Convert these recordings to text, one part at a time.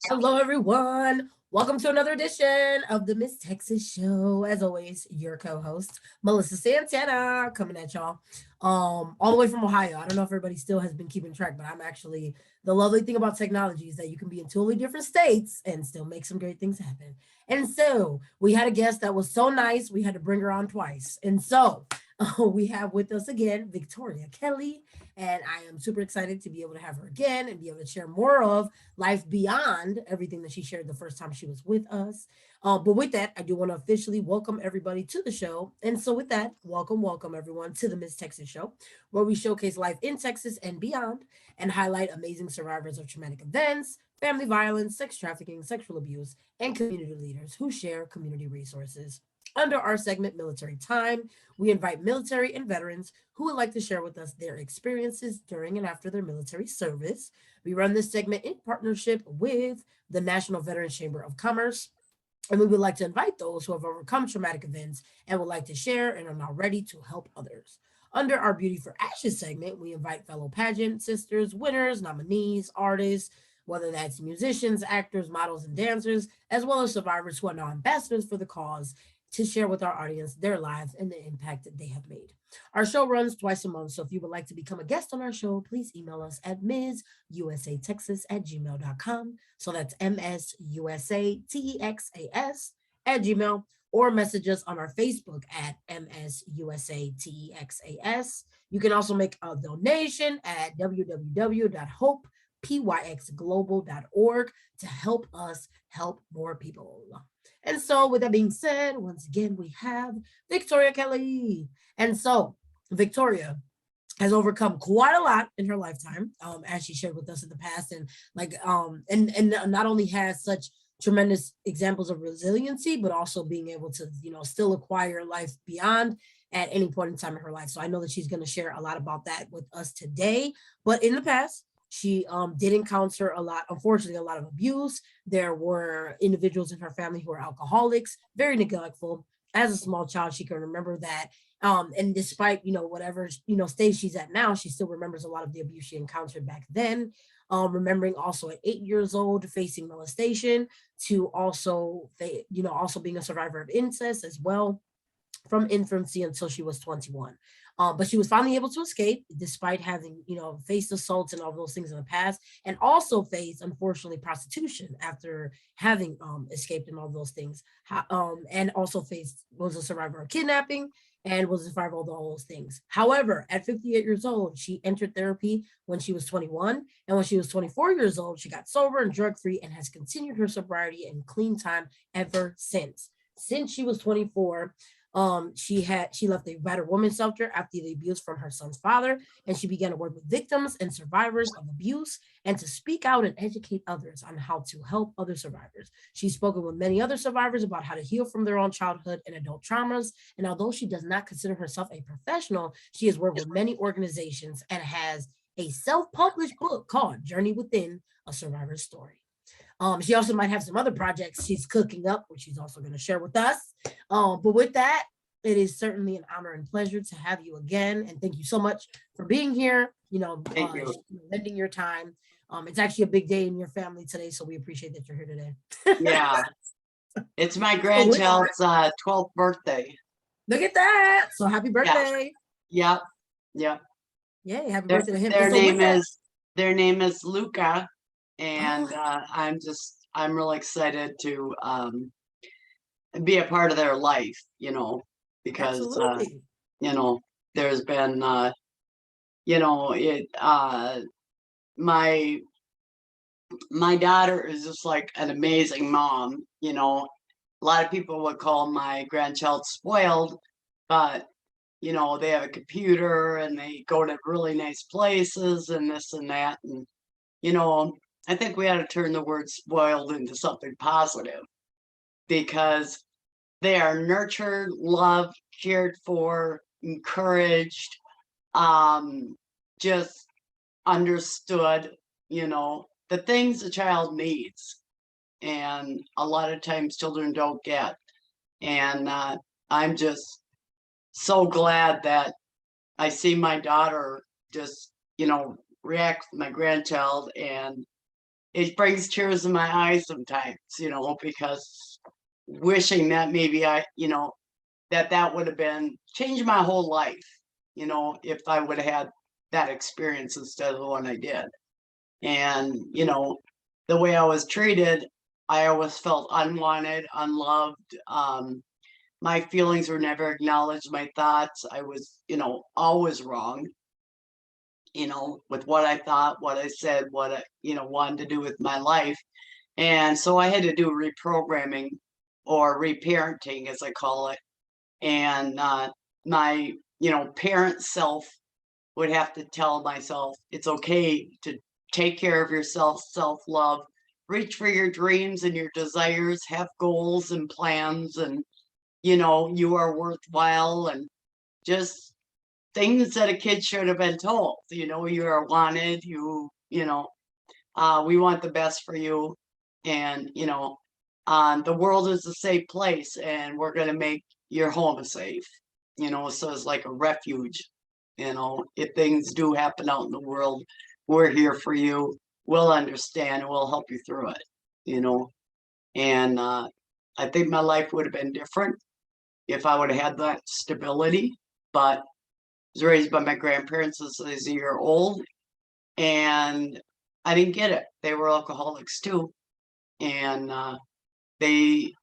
Hello, everyone. Welcome to another edition of the Miss Texas Show. As always, your co-host Melissa Santana coming at y'all, all the way from Ohio. I don't know if everybody still has been keeping track, but I'm actually the lovely thing about technology is that you can be in totally different states and still make some great things happen. And so we had a guest that was so nice, we had to bring her on twice. And so we have with us again Victoria Kelly, and I am super excited to be able to have her again and be able to share more of life beyond everything that she shared the first time she was with us. But with that, I do want to officially welcome everybody to the show. And so, with that, welcome everyone to the Miss Texas Show, where we showcase life in Texas and beyond and highlight amazing survivors of traumatic events, family violence, sex trafficking, sexual abuse, and community leaders who share community resources. Under our segment, Military Time, we invite military and veterans who would like to share with us their experiences during and after their military service. We run this segment in partnership with the National Veterans Chamber of Commerce. And we would like to invite those who have overcome traumatic events and would like to share and are now ready to help others. Under our Beauty for Ashes segment, we invite fellow pageant sisters, winners, nominees, artists, whether that's musicians, actors, models, and dancers, as well as survivors who are now ambassadors for the cause to share with our audience their lives and the impact that they have made. Our show runs twice a month, so if you would like to become a guest on our show, please email us at msusatexas@gmail.com. So that's MSUSATEXAS at Gmail, or message us on our Facebook at MSUSATEXAS. You can also make a donation at www.hopepyxglobal.org to help us help more people. And so, with that being said, once again, we have Victoria Kelly. And so, Victoria has overcome quite a lot in her lifetime, as she shared with us in the past, and and not only has such tremendous examples of resiliency, but also being able to still acquire life beyond at any point in time in her life. So I know that she's going to share a lot about that with us today. But in the past, she did encounter a lot, unfortunately, a lot of abuse. There were individuals in her family who were alcoholics, very neglectful. As a small child, she can remember that. And despite whatever stage she's at now, she still remembers a lot of the abuse she encountered back then. Remembering also at 8 years old facing molestation, to also also being a survivor of incest as well from infancy until she was 21. But she was finally able to escape despite having, faced assaults and all those things in the past, and also faced, unfortunately, prostitution after having escaped and all those things. And also was a survivor of kidnapping and was a survivor of all those things. However, at 58 years old, she entered therapy when she was 21. And when she was 24 years old, she got sober and drug free and has continued her sobriety and clean time ever since. Since she was 24, she left a battered women's shelter after the abuse from her son's father, and she began to work with victims and survivors of abuse and to speak out and educate others on how to help other survivors. She's spoken with many other survivors about how to heal from their own childhood and adult traumas, and although she does not consider herself a professional, she has worked with many organizations and has a self-published book called Journey Within: A Survivor's Story. She also might have some other projects she's cooking up, which she's also going to share with us. But with that, it is certainly an honor and pleasure to have you again. And thank you so much for being here, Thank you. lending your time. It's actually a big day in your family today, so we appreciate that you're here today. Yeah, it's my grandchild's 12th birthday. Look at that. So happy birthday. Yep, yep. Yeah, happy birthday to him. Their name is Luca, and I'm really excited to be a part of their life, because there's been my daughter is just like an amazing mom. A lot of people would call my grandchild spoiled, but they have a computer and they go to really nice places and this and that. And I think we ought to turn the word spoiled into something positive, because they are nurtured, loved, cared for, encouraged, just understood, the things a child needs. And a lot of times children don't get. And I'm just so glad that I see my daughter just, react with my grandchild, and it brings tears to my eyes sometimes, because wishing that maybe that would have been changed my whole life, if I would have had that experience instead of the one I did. And, the way I was treated, I always felt unwanted, unloved. My feelings were never acknowledged, my thoughts. I was, always wrong, with what I thought, what I said, what I, wanted to do with my life. And so I had to do reprogramming or reparenting, as I call it. And my, parent self would have to tell myself it's okay to take care of yourself, self love, reach for your dreams and your desires, have goals and plans, and, you are worthwhile, and just things that a kid should have been told. You are wanted, we want the best for you. And, the world is a safe place, and we're going to make your home safe, so it's like a refuge. If things do happen out in the world, we're here for you. We'll understand and we'll help you through it, and I think my life would have been different if I would have had that stability. But I was raised by my grandparents as a year old, and I didn't get it. They were alcoholics too, and they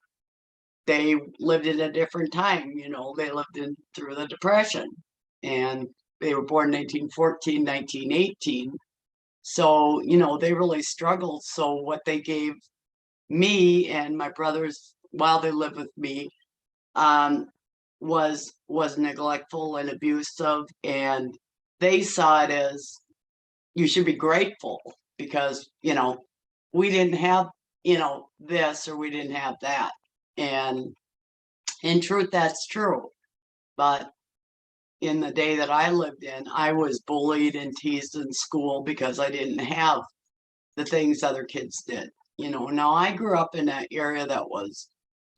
they lived in a different time. They lived in through the Depression, and they were born in 1914, 1918. So, they really struggled. So what they gave me and my brothers while they lived with me um, was neglectful and abusive, and they saw it as you should be grateful because, we didn't have, this, or we didn't have that. And in truth, that's true. But in the day that I lived in, I was bullied and teased in school because I didn't have the things other kids did. Now I grew up in an area that was,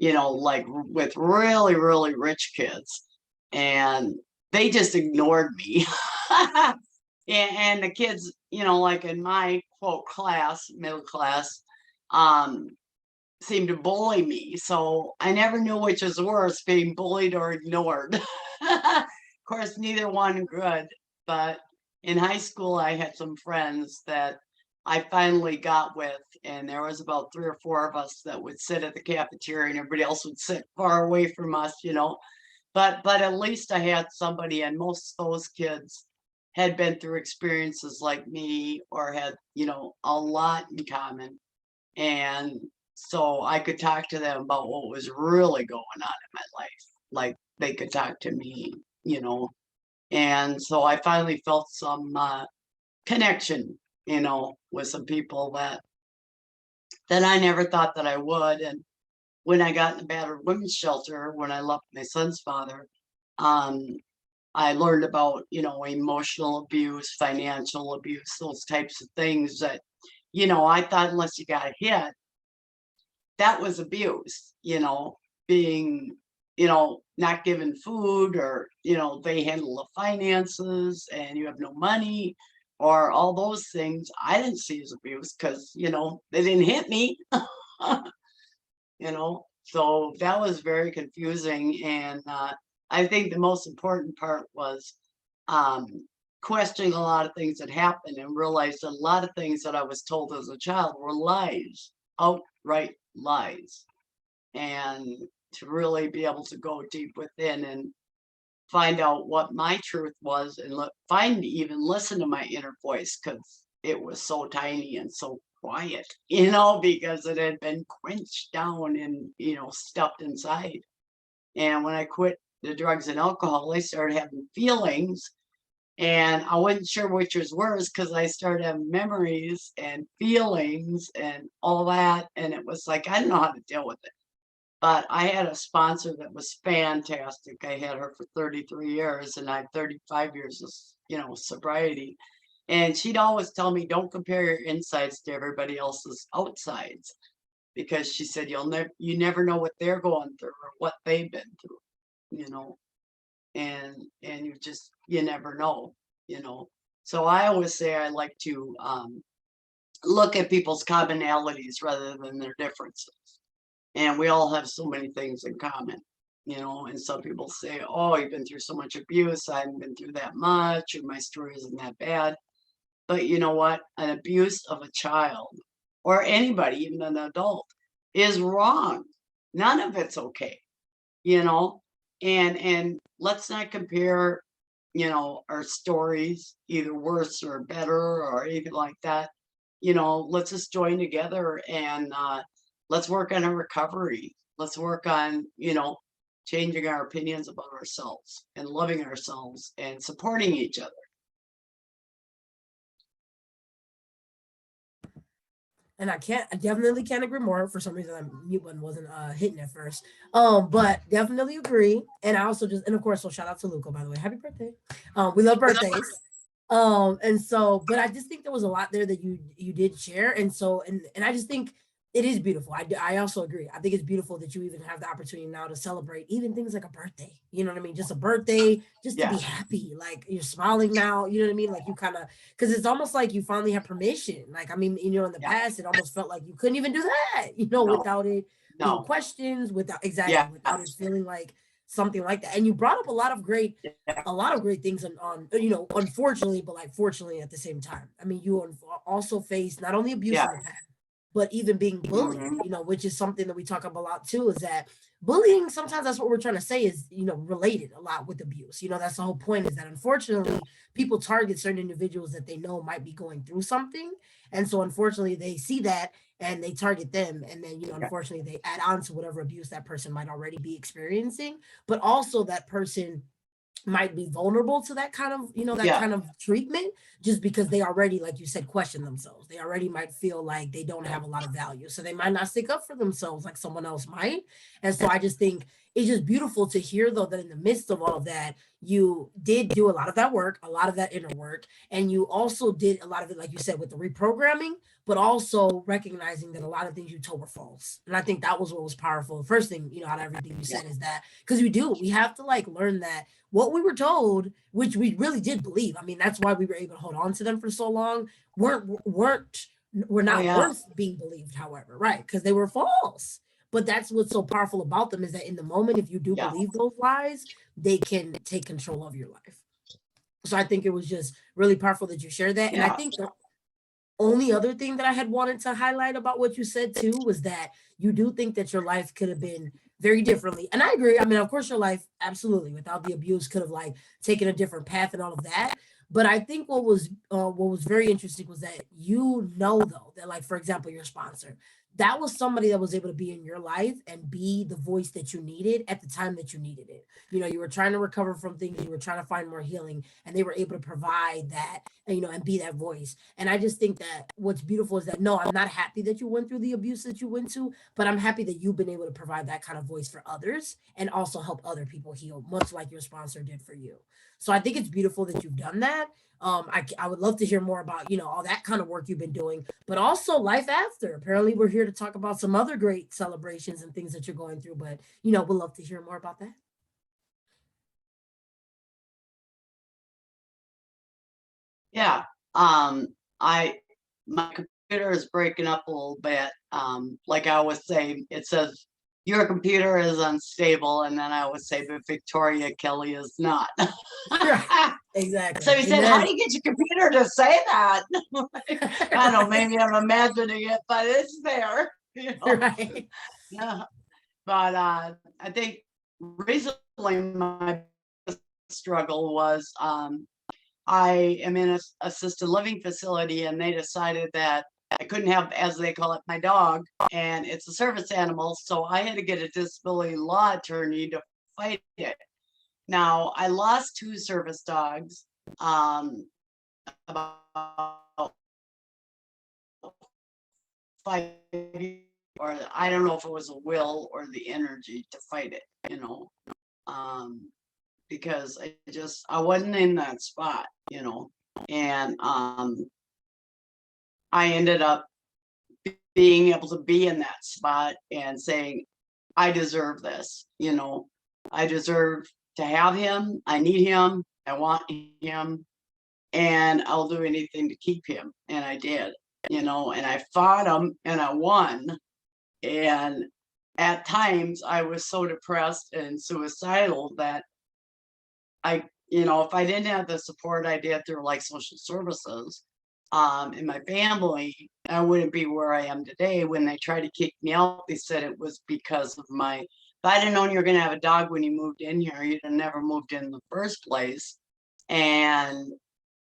like with really, really rich kids, and they just ignored me. And the kids, like in my quote class, middle class, um, seemed to bully me. So I never knew which was worse, being bullied or ignored. Of course, neither one good. But in high school, I had some friends that I finally got with, and there was about 3 or 4 of us that would sit at the cafeteria, and everybody else would sit far away from us. But at least I had somebody, and most of those kids had been through experiences like me, or had, a lot in common. And so I could talk to them about what was really going on in my life. Like they could talk to me. And so I finally felt some connection, with some people that I never thought that I would. And when I got in the battered women's shelter, when I left my son's father, um, I learned about, emotional abuse, financial abuse, those types of things that, I thought unless you got hit, that was abuse, being, not given food, or, they handle the finances and you have no money, or all those things. I didn't see as abuse because, they didn't hit me, so that was very confusing. And I think the most important part was um, questioning a lot of things that happened, and realized that a lot of things that I was told as a child were lies, outright lies. And to really be able to go deep within and find out what my truth was, and even listen to my inner voice, because it was so tiny and so quiet, because it had been quenched down and, stuffed inside. And when I quit the drugs and alcohol, I started having feelings, and I wasn't sure which was worse because I started having memories and feelings and all that. And it was like, I didn't know how to deal with it. But I had a sponsor that was fantastic. I had her for 33 years, and I had 35 years of, sobriety. And she'd always tell me, don't compare your insides to everybody else's outsides, because she said you never know what they're going through or what they've been through, you know, and you never know. So I always say I like to look at people's commonalities rather than their differences. And we all have so many things in common, and some people say, oh, you've been through so much abuse. I haven't been through that much, or my story isn't that bad. But you know what? An abuse of a child or anybody, even an adult, is wrong. None of it's okay, you know? And let's not compare, our stories, either worse or better or anything like that. Let's just join together and let's work on our recovery. Let's work on, changing our opinions about ourselves and loving ourselves and supporting each other. And I definitely can't agree more. For some reason, my mute button wasn't hitting at first. But definitely agree. And I also and of course, so shout out to Luca, by the way. Happy birthday. We love birthdays. And so, but I just think there was a lot there that you did share. And so, and I just think it is beautiful. I also agree. I think it's beautiful that you even have the opportunity now to celebrate even things like a birthday. You know what I mean? Just a birthday, just to be Yeah, happy. Like you're smiling now. You know what I mean? Like you kind of, because it's almost like you finally have permission. Like, I mean, in the yeah, past, it almost felt like you couldn't even do that, no, without it being no, questions, without exactly, without it yes, feeling like something like that. And you brought up yeah, a lot of great things on unfortunately, but like fortunately at the same time. I mean, you also faced not only abuse yeah, in the past, but even being bullied, mhm, which is something that we talk about a lot too, is that bullying, sometimes that's what we're trying to say is, related a lot with abuse. That's the whole point, is that unfortunately people target certain individuals that they know might be going through something. And so unfortunately they see that and they target them. And then, yeah, unfortunately they add on to whatever abuse that person might already be experiencing. But also that person might be vulnerable to that kind of that yeah, kind of treatment, just because they already, like you said, question themselves. They already might feel like they don't have a lot of value, so they might not stick up for themselves like someone else might. And so I just think it's just beautiful to hear, though, that in the midst of all of that, you did do a lot of that work, a lot of that inner work, and you also did a lot of it, like you said, with the reprogramming, but also recognizing that a lot of things you told were false. And I think that was what was powerful. The first thing, out of everything you yeah, said, is that because we have to like learn that what we were told, which we really did believe. I mean, that's why we were able to hold on to them for so long. Were oh, not yeah, worth being believed, however, right? Because they were false. But that's what's so powerful about them, is that in the moment, if you do yeah, believe those lies, they can take control of your life. So I think it was just really powerful that you shared that. And I yeah, think the only other thing that I had wanted to highlight about what you said too was that you do think that your life could have been very differently. And I agree. I mean, of course, your life absolutely without the abuse could have like taken a different path and all of that. But I think what was very interesting was that though, that, like, for example, your sponsor, that was somebody that was able to be in your life and be the voice that you needed at the time that you needed it. You were trying to recover from things, you were trying to find more healing, and they were able to provide that, and be that voice. And I just think that what's beautiful is that, no, I'm not happy that you went through the abuse that you went to, but I'm happy that you've been able to provide that kind of voice for others and also help other people heal, much like your sponsor did for you. So I think it's beautiful that you've done that. I would love to hear more about, all that kind of work you've been doing, but also life after. Apparently, we're here to talk about some other great celebrations and things that you're going through, but, we'd love to hear more about that. yeah. Um, I my computer is breaking up a little bit. Like I always say, it says your computer is unstable, and then I always say, but Victoria Kelly is not. Right. Exactly. So he said, how Amen. do you get your computer to say that? I don't know, maybe I'm imagining it, but it's there, Right. Yeah. But I think recently my struggle was I am in a assisted living facility, and they decided that I couldn't have, as they call it, my dog, and it's a service animal. So I had to get a disability law attorney to fight it. Now, I lost two service dogs about 5 years, or I don't know if it was a will or the energy to fight it, um, because I wasn't in that spot, and I ended up being able to be in that spot and saying, I deserve this, I deserve to have him. I need him. I want him. And I'll do anything to keep him. And I did. and I fought them and I won. And at times I was so depressed and suicidal that if I didn't have the support I did through like social services, in my family, I wouldn't be where I am today. When they tried to kick me out, they said it was because of if I'd have known you were going to have a dog when you moved in here, you'd have never moved in the first place. And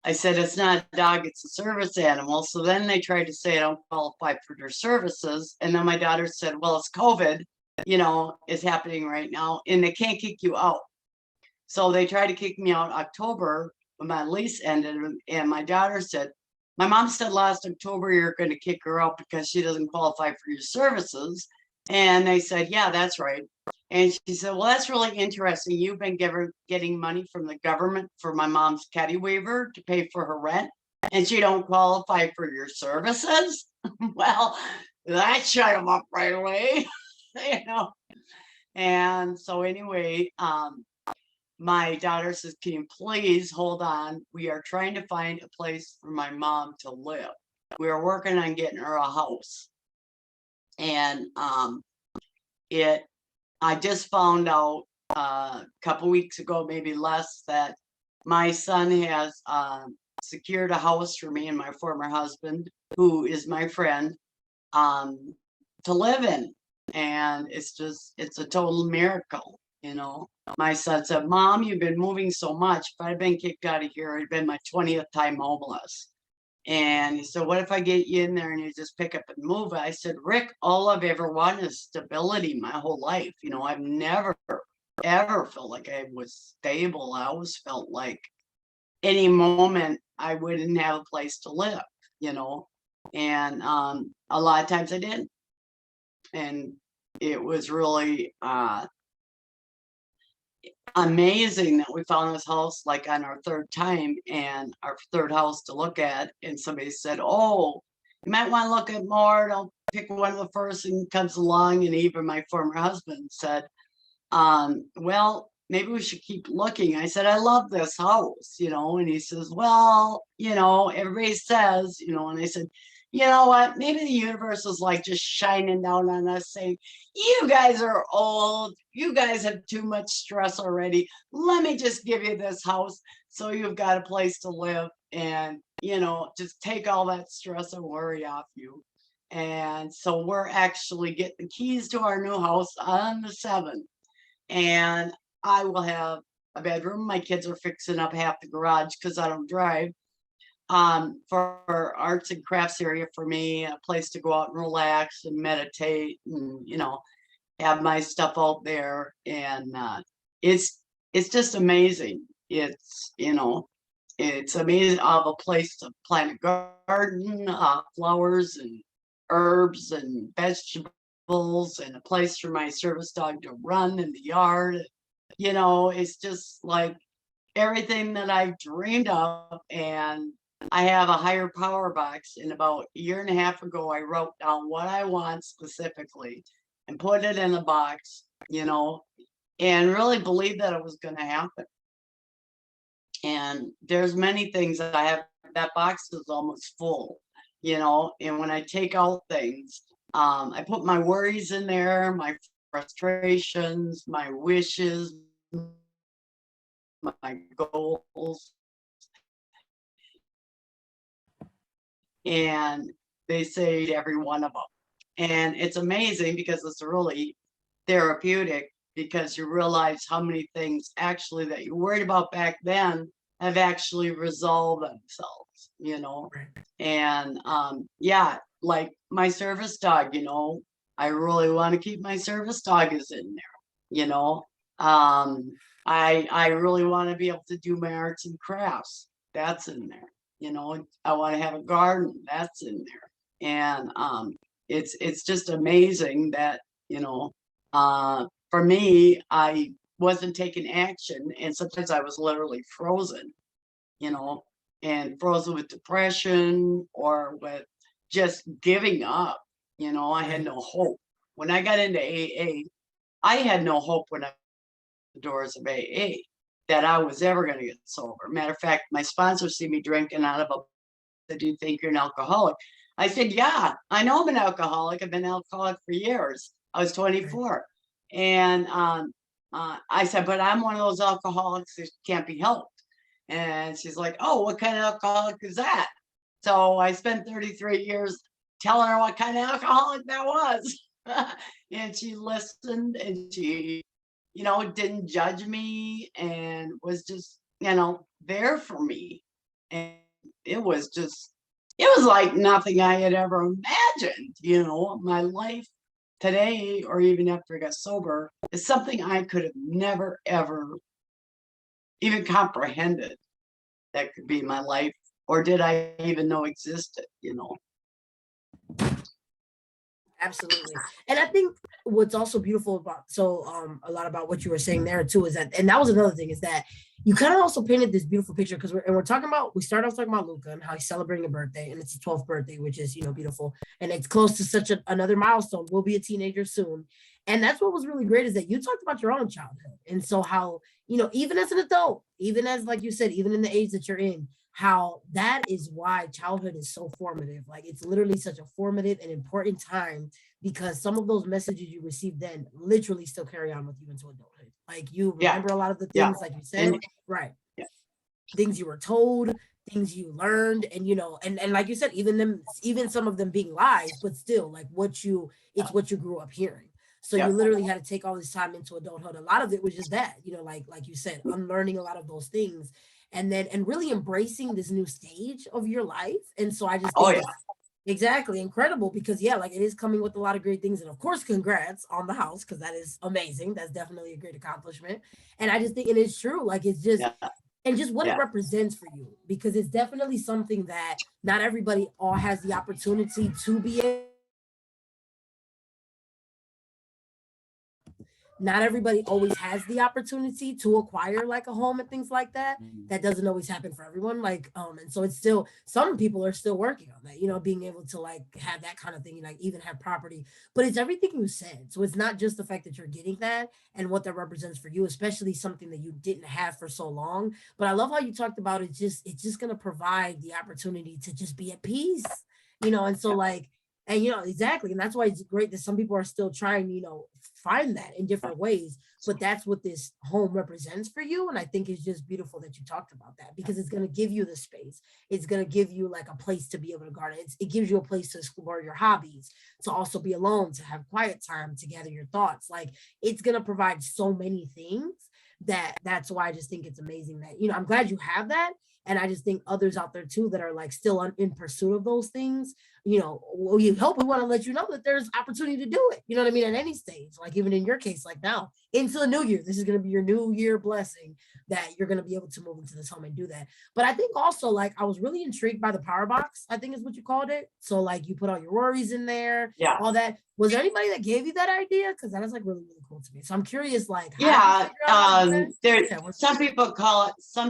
I said, it's not a dog, it's a service animal. So then they tried to say I don't qualify for their services. And then my daughter said, well, it's COVID, is happening right now, and they can't kick you out. So they tried to kick me out October when my lease ended. And my daughter said, my mom said last October, you're going to kick her out because she doesn't qualify for your services. And they said, yeah, that's right. And she said, well, that's really interesting. You've been getting money from the government for my mom's caddy waiver to pay for her rent, and she don't qualify for your services. Well, that shut them up right away, And so anyway, my daughter says, can you please hold on? We are trying to find a place for my mom to live. We are working on getting her a house. And I just found out a couple weeks ago, maybe less, that my son has secured a house for me and my former husband, who is my friend, to live in. And it's a total miracle. My son said, Mom, you've been moving so much. If I'd been kicked out of here, it'd been my 20th time homeless. And he said, what if I get you in there and you just pick up and move? I said, Rick, all I've ever wanted is stability my whole life. I've never, ever felt like I was stable. I always felt like any moment I wouldn't have a place to live, and a lot of times I didn't. And it was really amazing that we found this house like on our third time, and our third house to look at, and somebody said, oh, you might want to look at more, don't pick one of the first thing comes along. And even my former husband said, well, maybe we should keep looking. I said, I love this house, and he says, well, everybody says, and I said, you know what, maybe the universe is like just shining down on us saying, you guys are old, you guys have too much stress already, let me just give you this house so you've got a place to live, and just take all that stress and worry off you. And so we're actually getting the keys to our new house on the 7th, and I will have a bedroom. My kids are fixing up half the garage because I don't drive, for arts and crafts area for me, a place to go out and relax and meditate, and have my stuff out there. And it's just amazing. It's amazing. I have a place to plant a garden, flowers and herbs and vegetables, and a place for my service dog to run in the yard. It's just like everything that I've dreamed of. And I have a higher power box. And about a year and a half ago, I wrote down what I want specifically and put it in the box, and really believe that it was going to happen. And there's many things that I have. That box is almost full, and when I take out things, I put my worries in there, my frustrations, my wishes, my goals, and they say every one of them. And it's amazing because it's really therapeutic, because you realize how many things actually that you worried about back then have actually resolved themselves. Right. And yeah, like my service dog, I really want to keep my service dog is in there. I really want to be able to do my arts and crafts. That's in there. I want to have a garden. That's in there. And it's just amazing that, for me, I wasn't taking action, and sometimes I was literally frozen, and frozen with depression or with just giving up. I had Right. no hope. When I got into AA, I had no hope when I the doors of AA that I was ever going to get sober. Matter of fact, my sponsor see me drinking out of a, do you think you're an alcoholic? I said, yeah, I know I'm an alcoholic. I've been an alcoholic for years. I was Right. 24. And I said, but I'm one of those alcoholics that can't be helped. And she's like, oh, what kind of alcoholic is that? So I spent 33 years telling her what kind of alcoholic that was. And she listened and she, didn't judge me and was just, there for me. And it was just, it was like nothing I had ever imagined, my life today, or even after I got sober, is something I could have never, ever even comprehended that could be my life, or did I even know existed. Absolutely. And I think what's also beautiful about a lot about what you were saying there too is that, and that was another thing, is that you kind of also painted this beautiful picture because we're talking about, we started off talking about Luca and how he's celebrating a birthday, and it's his 12th birthday, which is beautiful, and it's close to such another milestone. We'll be a teenager soon. And that's what was really great, is that you talked about your own childhood, and so how, even as an adult, even as, like you said, even in the age that you're in, how that is why childhood is so formative. Like, it's literally such a formative and important time, because some of those messages you received then literally still carry on with you into adulthood. Like, you Yeah, remember a lot of the yeah, things, like you said, and right? yeah, Things you were told, things you learned, and and like you said, even some of them being lies, but still, like, it's what you grew up hearing. So yeah. you literally had to take all this time into adulthood. A lot of it was just that, like you said, unlearning a lot of those things, and really embracing this new stage of your life. And so I just Oh think yeah, it's exactly incredible, because yeah, like, it is coming with a lot of great things. And of course, congrats on the house, because that is amazing. That's definitely a great accomplishment. And I just think it is true. Like, it's just, yeah, and just what it yeah. represents for you, because it's definitely something that not everybody all has the opportunity to be able, not everybody always has the opportunity to acquire like a home and things like that. That doesn't always happen for everyone. Like, and so it's still, some people are still working on that, being able to like have that kind of thing, like even have property. But it's everything you said. So it's not just the fact that you're getting that and what that represents for you, especially something that you didn't have for so long. But I love how you talked about it, just it's just gonna provide the opportunity to just be at peace, and so like, and exactly, and that's why it's great that some people are still trying to find that in different ways. But that's what this home represents for you, and I think it's just beautiful that you talked about that, because it's going to give you the space. It's going to give you like a place to be able to garden. It gives you a place to explore your hobbies, to also be alone, to have quiet time, to gather your thoughts. Like, it's going to provide so many things, that's why I just think it's amazing that I'm glad you have that. And I just think others out there too that are like still in pursuit of those things, we hope, we want to let you know that there's opportunity to do it. You know what I mean? At any stage, like even in your case, like now into the new year, this is going to be your new year blessing, that you're going to be able to move into this home and do that. But I think also, like, I was really intrigued by the power box, I think is what you called it. So like, you put all your worries in there, Yeah, all that. Was there anybody that gave you that idea? Because that is like really, really cool to me. So I'm curious, like, how did you yeah. figure out how to do that? There, Yeah. some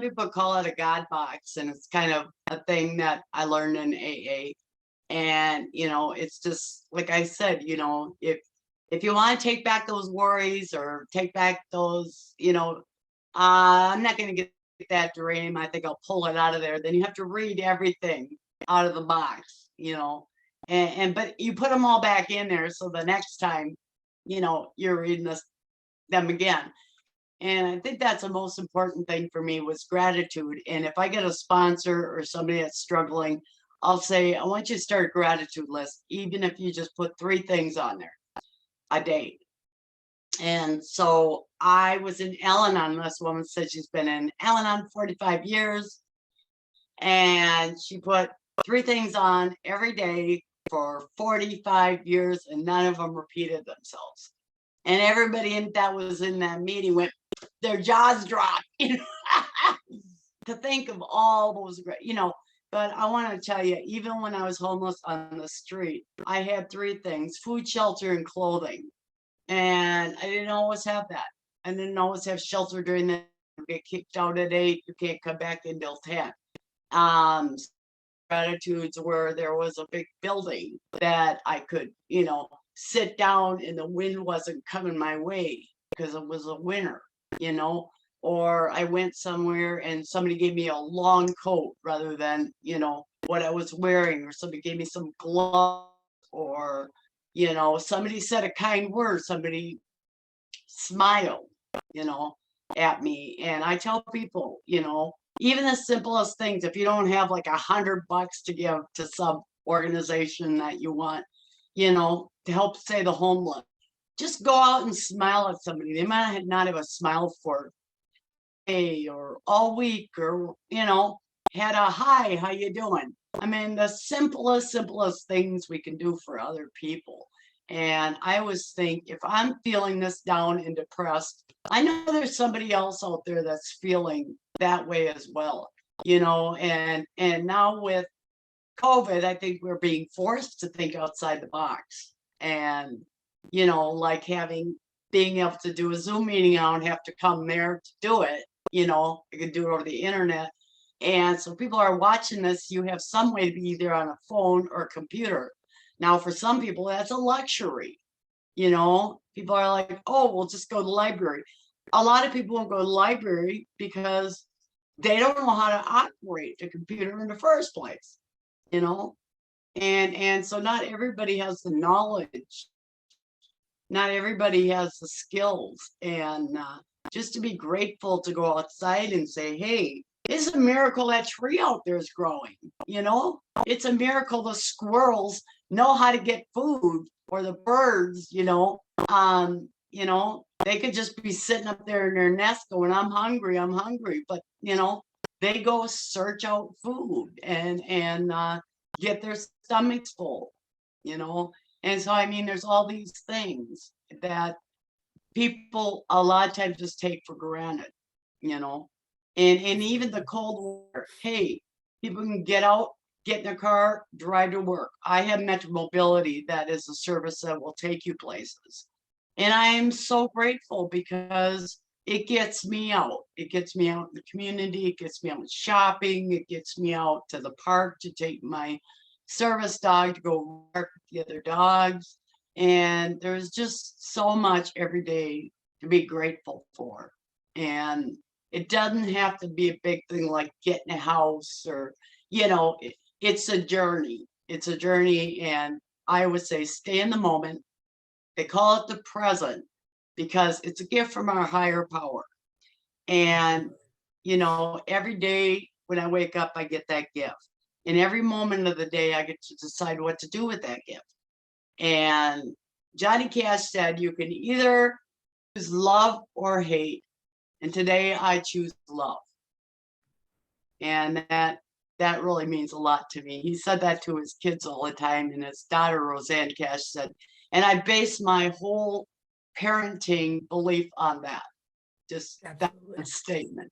people call it a God box, and it's kind of a thing that I learned in AA. And it's just like I said, if you want to take back those worries or take back those, I'm not going to get that dream. I think I'll pull it out of there. Then you have to read everything out of the box, and but you put them all back in there, so the next time, you're reading them again. And I think that's the most important thing for me, was gratitude. And if I get a sponsor or somebody that's struggling, I'll say, I want you to start a gratitude list, even if you just put 3 things on there a day. And so I was in Al Anon. This woman said she's been in Al Anon 45 years. And she put 3 things on every day for 45 years, and none of them repeated themselves. And everybody that was in that meeting went, their jaws dropped, to think of all those great, But I want to tell you, even when I was homeless on the street, I had 3 things: food, shelter, and clothing. And I didn't always have that. I didn't always have shelter during the you get kicked out at 8, you can't come back until 10. Um, Gratitudes where there was a big building that I could, sit down and the wind wasn't coming my way because it was a winter, you know, or I went somewhere and somebody gave me a long coat rather than, what I was wearing, or somebody gave me some gloves, or, somebody said a kind word, somebody smiled, you know, at me. And I tell people, even the simplest things, if you don't have like $100 to give to some organization that you want, to help say the homeless, just go out and smile at somebody. They might not have a smile for a day or all week, or, had a hi, how you doing? I mean, the simplest things we can do for other people. And I always think, if I'm feeling this down and depressed, I know there's somebody else out there that's feeling that way as well. And now with COVID, I think we're being forced to think outside the box. And, like being able to do a Zoom meeting, I don't have to come there to do it. I can do it over the internet. And so people are watching this, you have some way to be either on a phone or a computer. Now, for some people, that's a luxury. People are like, oh, we'll just go to the library. A lot of people won't go to the library because they don't know how to operate a computer in the first place, you know? And so not everybody has the knowledge, not everybody has the skills. And just to be grateful to go outside and say, hey, it's a miracle that tree out there is growing. It's a miracle the squirrels know how to get food, or the birds, they could just be sitting up there in their nest going, I'm hungry. But, they go search out food and get their stomachs full, you know? And so, I mean, there's all these things that people a lot of times just take for granted, you know? And even the cold weather, hey, people can get out, get in their car, drive to work. I have Metro Mobility, that is a service that will take you places. And I am so grateful because it gets me out. It gets me out in the community, it gets me out shopping, it gets me out to the park to take my service dog to go work with the other dogs. And there's just so much every day to be grateful for. And it doesn't have to be a big thing like getting a house, or, it's a journey. It's a journey. And I would say stay in the moment. They call it the present because it's a gift from our higher power. And, every day when I wake up, I get that gift. And every moment of the day, I get to decide what to do with that gift. And Johnny Cash said, you can either choose love or hate. And today I choose love. And that really means a lot to me. He said that to his kids all the time. And his daughter, Roseanne Cash, said, and I base my whole parenting belief on that. Just that Absolutely. statement.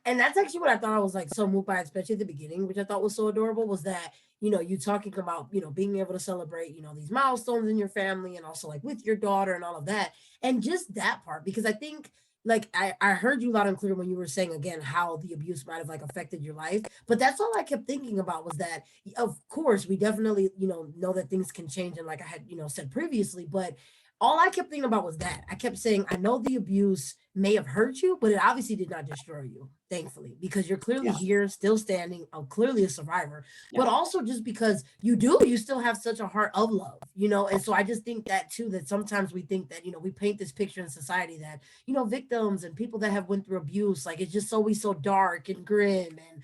And that's actually what I thought I was like so moved by, especially at the beginning, which I thought was so adorable, was that, you talking about, being able to celebrate, these milestones in your family and also like with your daughter and all of that. And just that part, because I think like I heard you loud and clear when you were saying again how the abuse might have like affected your life. But that's all I kept thinking about was that of course we definitely, know that things can change. And like I had, said previously, but all I kept thinking about was that I kept saying, I know the abuse may have hurt you, but it obviously did not destroy you, thankfully, because you're clearly Yeah, here, still standing, clearly a survivor, yeah, but also just because you still have such a heart of love, And so I just think that too, that sometimes we think that, we paint this picture in society that, victims and people that have went through abuse, like it's just always so dark and grim and,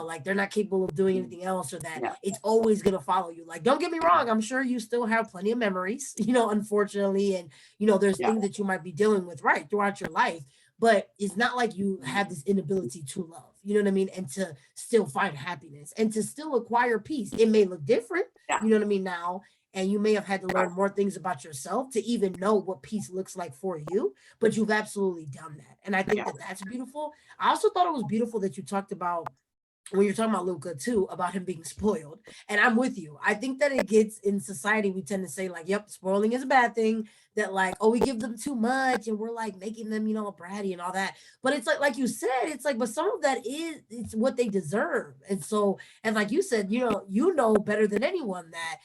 like they're not capable of doing anything else, or that yeah, it's always going to follow you. Like, don't get me wrong, I'm sure you still have plenty of memories, unfortunately. And, there's yeah, things that you might be dealing with right throughout your life, but it's not like you have this inability to love, you know what I mean? And to still find happiness and to still acquire peace. It may look different, yeah, you know what I mean, now. And you may have had to right, learn more things about yourself to even know what peace looks like for you, but you've absolutely done that. And I think yeah, that that's beautiful. I also thought it was beautiful that you talked about when you're talking about Luca too, about him being spoiled. And I'm with you. I think that it gets in society, we tend to say, like, yep, spoiling is a bad thing. That like, oh, we give them too much and we're like making them, bratty and all that. But it's like you said, it's like, but some of that is it's what they deserve. And so, and like you said, you know better than anyone that,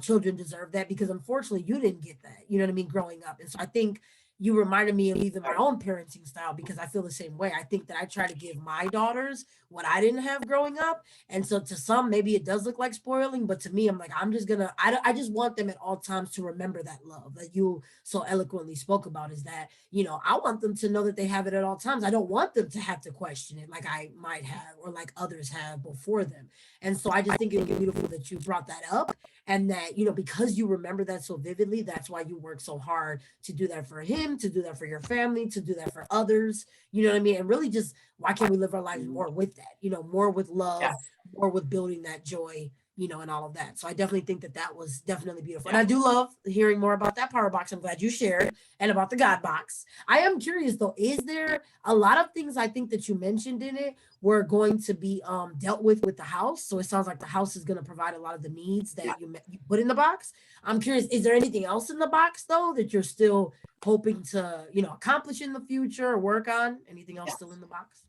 children deserve that because unfortunately you didn't get that, you know what I mean, growing up. And so I think you reminded me of even my own parenting style, because I feel the same way. I think that I try to give my daughters what I didn't have growing up. And so to some, maybe it does look like spoiling, but to me, I'm like, I'm just gonna, I just want them at all times to remember that love that you so eloquently spoke about, is that, I want them to know that they have it at all times. I don't want them to have to question it like I might have or like others have before them. And so I just think it's beautiful that you brought that up, and that, because you remember that so vividly, that's why you work so hard to do that for him, to do that for your family, to do that for others. You know what I mean? And really just, why can't we live our lives Mhm. more with that, more with love, Yes, more with building that joy, and all of that. So I definitely think that that was definitely beautiful. And yeah, I do love hearing more about that power box. I'm glad you shared, and about the God box. I am curious though, is there a lot of things I think that you mentioned in it were going to be dealt with the house? So it sounds like the house is going to provide a lot of the needs yeah. that you put in the box. I'm curious, is there anything else in the box though that you're still hoping to, accomplish in the future or work on? Anything else Yeah. still in the box?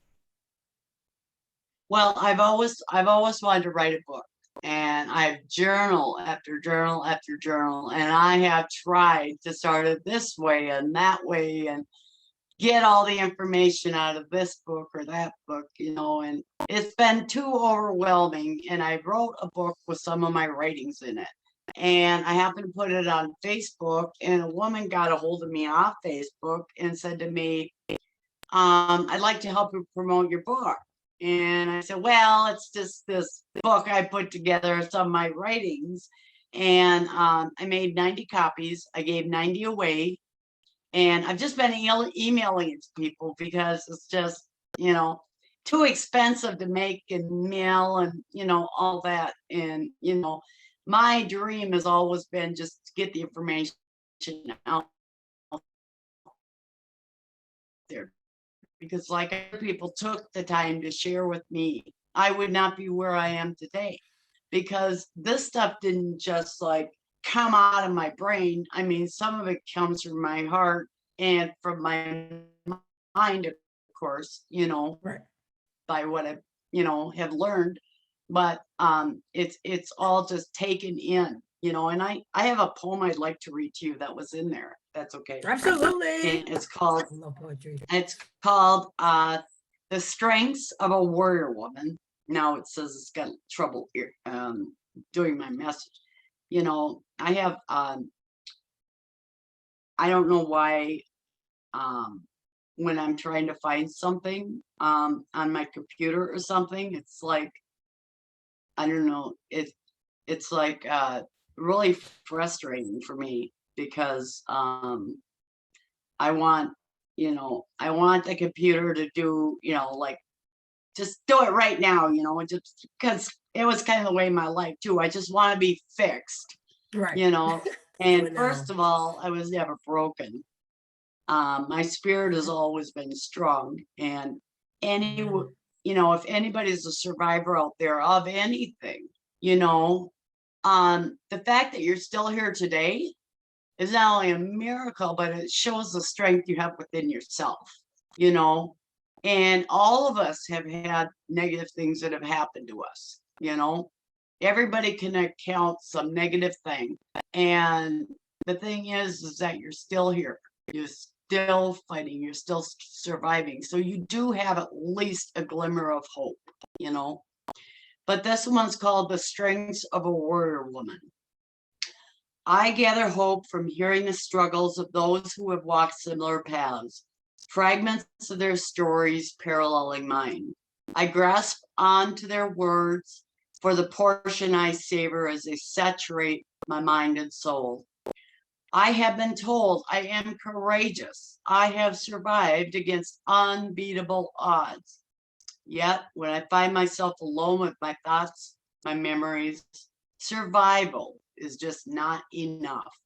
Well, I've always wanted to write a book, and I've journal after journal after journal, and I have tried to start it this way and that way, and get all the information out of this book or that book, and it's been too overwhelming. And I wrote a book with some of my writings in it. And I happened to put it on Facebook, and a woman got a hold of me off Facebook and said to me, I'd like to help you promote your book. And I said, well, it's just this book I put together of some of my writings. And I made 90 copies. I gave 90 away, and I've just been emailing it to people because it's just, too expensive to make and mail and, all that. And, my dream has always been just to get the information out there, because like other people took the time to share with me, I would not be where I am today, because this stuff didn't just like come out of my brain. I mean, some of it comes from my heart and from my mind, of course, Right. by what I, have learned. But it's all just taken in, and I have a poem I'd like to read to you that was in there. That's okay. Absolutely. And it's called I love poetry. it's called The Strengths of a Warrior Woman. Now it says it's got trouble here doing my message. I have I don't know why, um when I'm trying to find something on my computer or something, it's like, I don't know, it's like really frustrating for me, because I want, I want the computer to do, like, just do it right now, just because it was kind of the way my life too. I just want to be fixed, Right. you know. Do And it first now. of all, I was never broken. My spirit has always been strong. And any, Amen. if anybody's a survivor out there of anything, the fact that you're still here today is not only a miracle, but it shows the strength you have within yourself, you know. And all of us have had negative things that have happened to us, Everybody can account some negative thing. And the thing is that you're still here. You're still fighting. You're still surviving. So you do have at least a glimmer of hope, you know. But this one's called The Strengths of a Warrior Woman. I gather hope from hearing the struggles of those who have walked similar paths, fragments of their stories paralleling mine. I grasp onto their words for the portion I savor as they saturate my mind and soul. I have been told I am courageous. I have survived against unbeatable odds. Yet, when I find myself alone with my thoughts, my memories, survival is just not enough.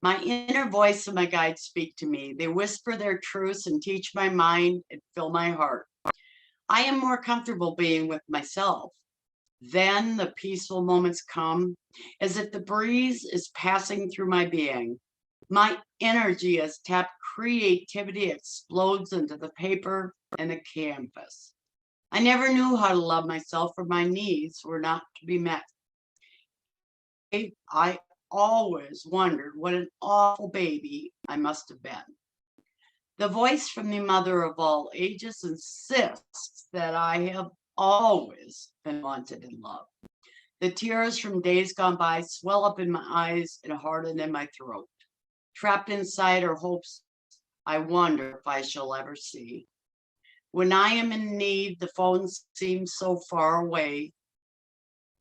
My inner voice and my guides speak to me. They whisper their truths and teach my mind and fill my heart. I am more comfortable being with myself. Then the peaceful moments come, as if the breeze is passing through my being. My energy as tapped creativity explodes into the paper and the canvas. I never knew how to love myself, or my needs were not to be met. I always wondered what an awful baby I must have been. The voice from the mother of all ages insists that I have always been wanted and loved. The tears from days gone by swell up in my eyes and harden in my throat. Trapped inside her hopes, I wonder if I shall ever see. When I am in need, the phone seems so far away,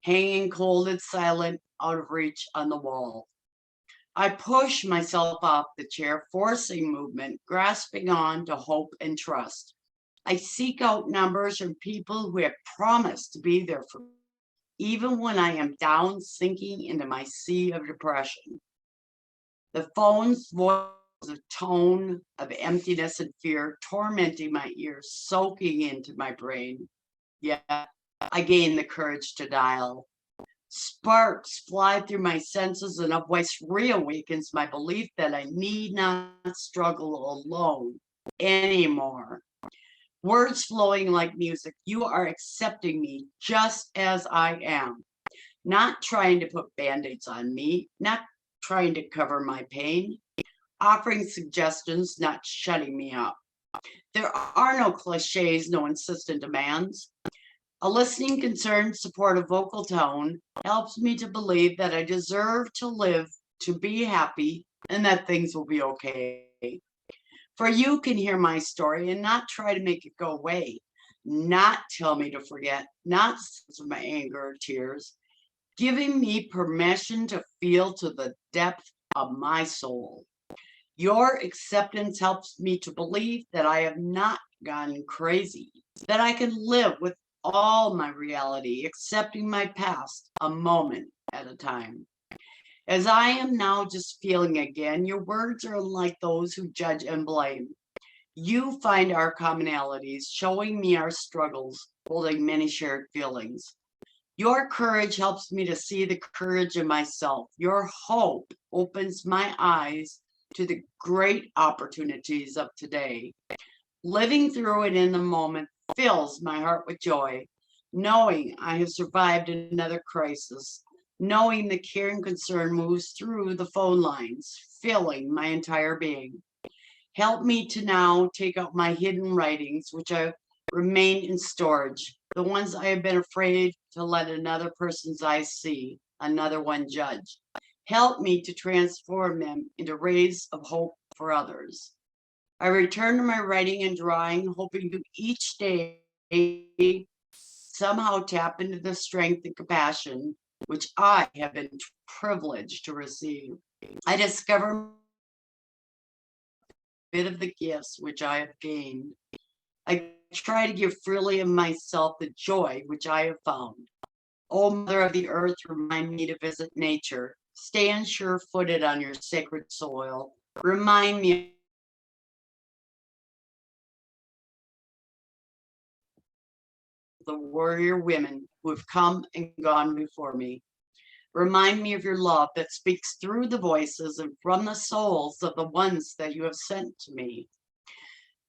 hanging cold and silent out of reach on the wall. I push myself off the chair, forcing movement, grasping on to hope and trust. I seek out numbers from people who have promised to be there for me, even when I am down, sinking into my sea of depression. The phone's voice, a tone of emptiness and fear, tormenting my ears, soaking into my brain. Yet I gain the courage to dial. Sparks fly through my senses, and a voice reawakens my belief that I need not struggle alone anymore. Words flowing like music. You are accepting me just as I am, not trying to put band-aids on me, not trying to cover my pain, offering suggestions, not shutting me up. There are no cliches, no insistent demands. A listening, concerned, supportive vocal tone helps me to believe that I deserve to live, to be happy, and that things will be okay. For you can hear my story and not try to make it go away, not tell me to forget, not censor my anger or tears, giving me permission to feel to the depth of my soul. Your acceptance helps me to believe that I have not gone crazy, that I can live with all my reality, accepting my past a moment at a time. As I am now just feeling again, your words are unlike those who judge and blame. You find our commonalities, showing me our struggles, holding many shared feelings. Your courage helps me to see the courage in myself. Your hope opens my eyes to the great opportunities of today. Living through it in the moment fills my heart with joy, knowing I have survived another crisis, knowing the care and concern moves through the phone lines, filling my entire being. Help me to now take out my hidden writings, which have remained in storage, the ones I have been afraid to let another person's eyes see, another one judge. Help me to transform them into rays of hope for others. I return to my writing and drawing, hoping to each day somehow tap into the strength and compassion which I have been privileged to receive. I discover a bit of the gifts which I have gained. I try to give freely of myself the joy which I have found. O Mother of the Earth, remind me to visit nature. Stand sure-footed on your sacred soil. Remind me of the warrior women who have come and gone before me. Remind me of your love that speaks through the voices and from the souls of the ones that you have sent to me.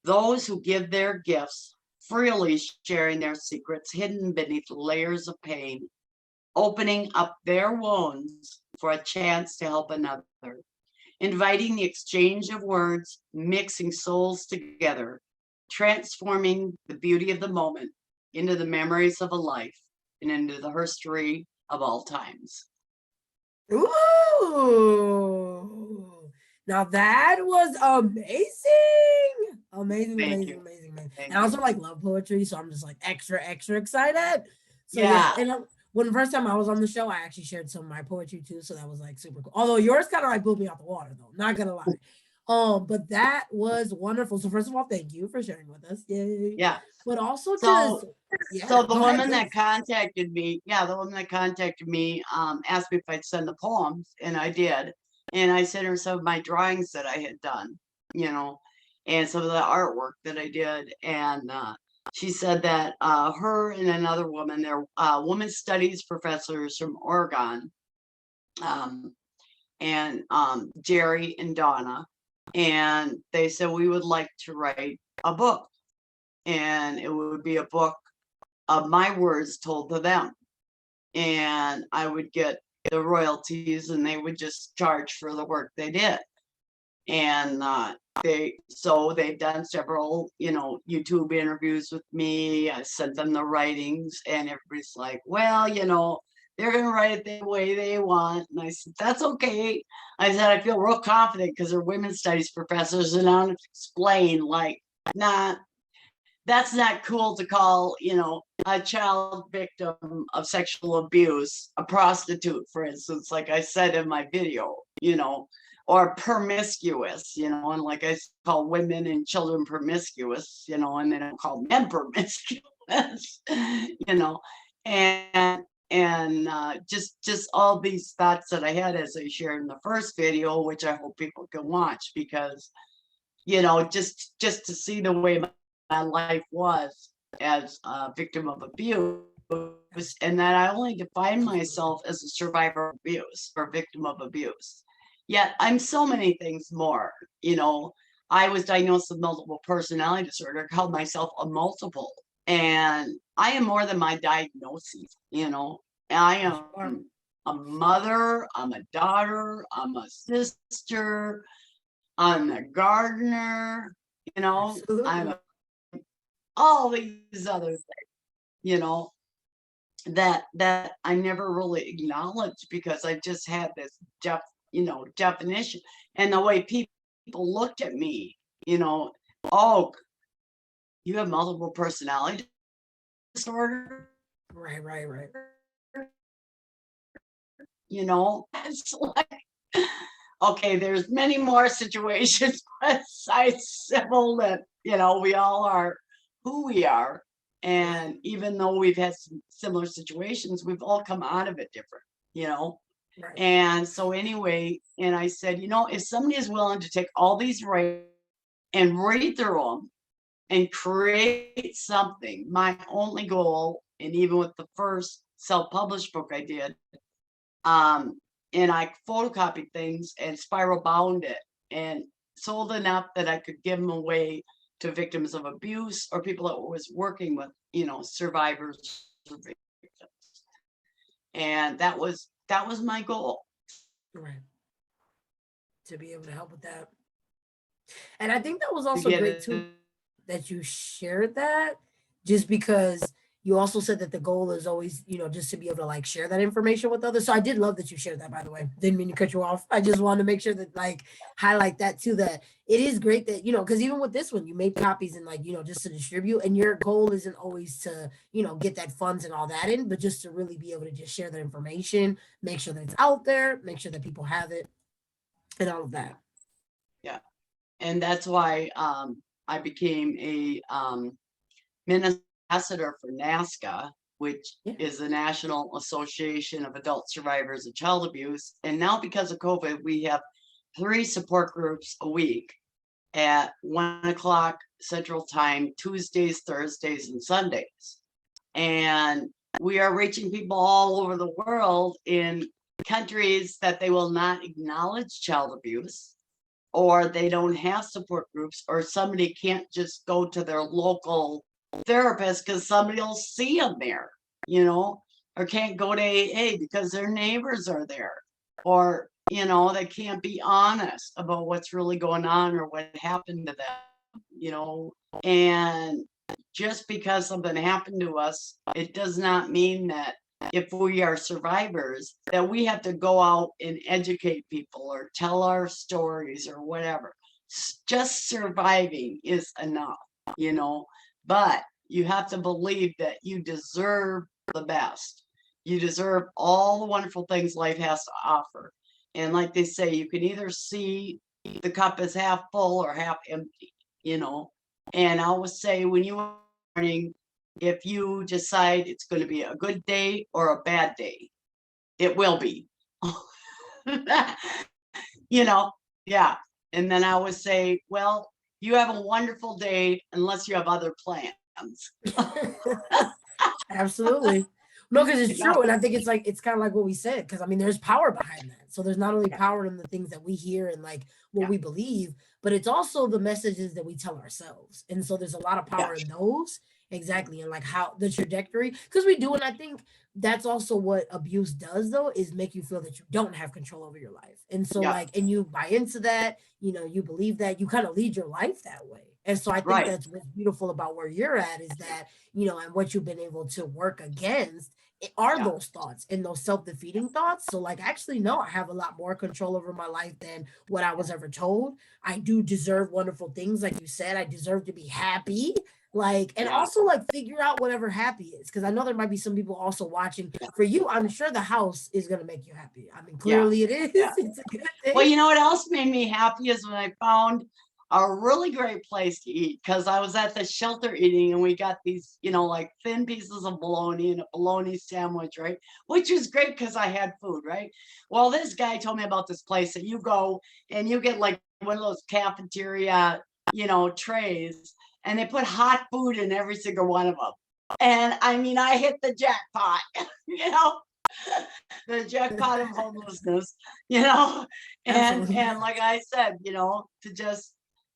Those who give their gifts, freely sharing their secrets hidden beneath layers of pain, opening up their wounds for a chance to help another, inviting the exchange of words, mixing souls together, transforming the beauty of the moment into the memories of a life and into the history of all times. Ooh, now that was amazing. Amazing, Thank amazing, you. amazing, amazing. Thank And I also you. like love poetry, so I'm just like extra, extra excited. So yeah, Yeah. and when the first time I was on the show, I actually shared some of my poetry too, so that was like super cool. Although yours kind of like blew me out the water, though. Not gonna lie. But that was wonderful. So first of all, thank you for sharing with us. Yay! Yeah. But also just So yeah, so the go ahead, woman please. that contacted me, yeah, the woman that contacted me asked me if I'd send the poems, and I did. And I sent her some of my drawings that I had done, you know, and some of the artwork that I did. And she said that her and another woman, they're women's studies professors from Oregon, um, and Jerry and Donna, and they said we would like to write a book, and it would be a book of my words told to them, and I would get the royalties and they would just charge for the work they did. And they've done several, YouTube interviews with me. I sent them the writings, and everybody's like, well, they're gonna write it the way they want. And I said, that's okay. I said, I feel real confident because they're women's studies professors, and I don't have to explain, like, nah, that's not cool to call, a child victim of sexual abuse a prostitute, for instance, like I said in my video, or promiscuous, and like I call women and children promiscuous, and they don't call men promiscuous, you know, and just all these thoughts that I had as I shared in the first video, which I hope people can watch, because just to see the way my life was as a victim of abuse, and that I only define myself as a survivor of abuse or victim of abuse. Yet I'm so many things more. I was diagnosed with multiple personality disorder, called myself a multiple, and I am more than my diagnoses. I Yes, you are. am a mother, I'm a daughter, I'm a sister, I'm a gardener, I'm Absolutely. all these other things, you know, that I never really acknowledged because I just had this definition. And the way people looked at me, oh, you have multiple personality disorder, Right, right, right. it's like, okay, there's many more situations besides civil that, we all are who we are. Right, And even though we've had some similar situations, we've all come out of it different, you know? right. And so anyway, and I said, if somebody is willing to take all these rights and read through them and create something, my only goal, and even with the first self-published book I did, um, and I photocopied things and spiral bound it and sold enough that I could give them away to victims of abuse or people that was working with, survivors or victims. And that was my goal. Right. To be able to help with that. And I think that was To also get great it. too that you shared that, just because you also said that the goal is always, just to be able to like share that information with others. So I did love that you shared that, by the way. Didn't mean to cut you off. I just wanted to make sure that like highlight that too, that it is great that, because even with this one, you made copies and like, just to distribute, and your goal isn't always to, get that funds and all that in, but just to really be able to just share that information, make sure that it's out there, make sure that people have it and all of that. Yeah. And that's why I became a Minnesota ambassador for NASCA, which Yeah. is the National Association of Adult Survivors of Child Abuse. And now, because of COVID, we have 3 support groups a week at 1 o'clock Central Time, Tuesdays, Thursdays, and Sundays. And we are reaching people all over the world in countries that they will not acknowledge child abuse, or they don't have support groups, or somebody can't just go to their local therapist because somebody will see them there, or can't go to AA because their neighbors are there, or they can't be honest about what's really going on or what happened to them, and just because something happened to us, it does not mean that if we are survivors that we have to go out and educate people or tell our stories or whatever. Just surviving is enough, but you have to believe that you deserve the best. You deserve all the wonderful things life has to offer. And like they say, you can either see the cup as half full or half empty, and I always say, when you are morning, if you decide it's going to be a good day or a bad day, it will be. you know, yeah. And then I always say, well, you have a wonderful day unless you have other plans. Absolutely. No, because You it's know? true. And I think it's like, it's kind of like what we said, because I mean, there's power behind that. So there's not only power in the things that we hear and like what Yeah, we believe, but it's also the messages that we tell ourselves. And so there's a lot of yeah, power in those. Exactly. And like how the trajectory, because we do. And I think that's also what abuse does, though, is make you feel that you don't have control over your life. And so, Yeah, like, and you buy into that, you believe that, you kind of lead your life that way. And so I think right. that's what's beautiful about where you're at is that, and what you've been able to work against are Yeah, those thoughts and those self-defeating thoughts. So like actually no, I have a lot more control over my life than what I was ever told. I do deserve wonderful things, like you said. I deserve to be happy, like, and yeah, also like figure out whatever happy is, because I know there might be some people also watching. For you, I'm sure the house is going to make you happy. I mean, yeah, clearly it is. yeah. It's a good Well, thing. you know what else made me happy is when I found a really great place to eat because I was at the shelter eating and we got these, like thin pieces of bologna and a bologna sandwich, right? Which was great because I had food, right? Well, this guy told me about this place that you go and you get like one of those cafeteria, trays, and they put hot food in every single one of them. And I mean, I hit the jackpot, you know, the jackpot of homelessness, you know, and Absolutely. like I said,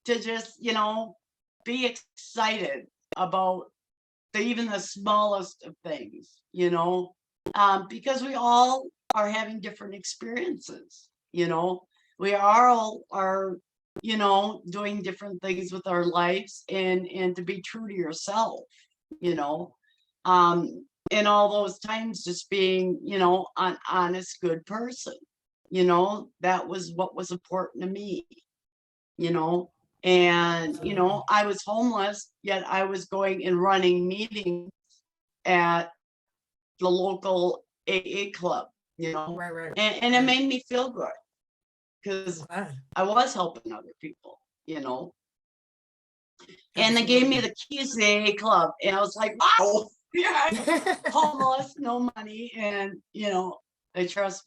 to just be excited about even the smallest of things, because we all are having different experiences, we are all are doing different things with our lives, and to be true to yourself, you know um in all those times, just being an honest good person, that was what was important to me, you know and Absolutely. I was homeless, yet I was going and running meetings at the local AA club, Right, right, and it right. made me feel good I'm because glad. I was helping other people, and they gave me Absolutely. the keys to the AA club, and I was like, wow, yeah, homeless, no money, and they trust.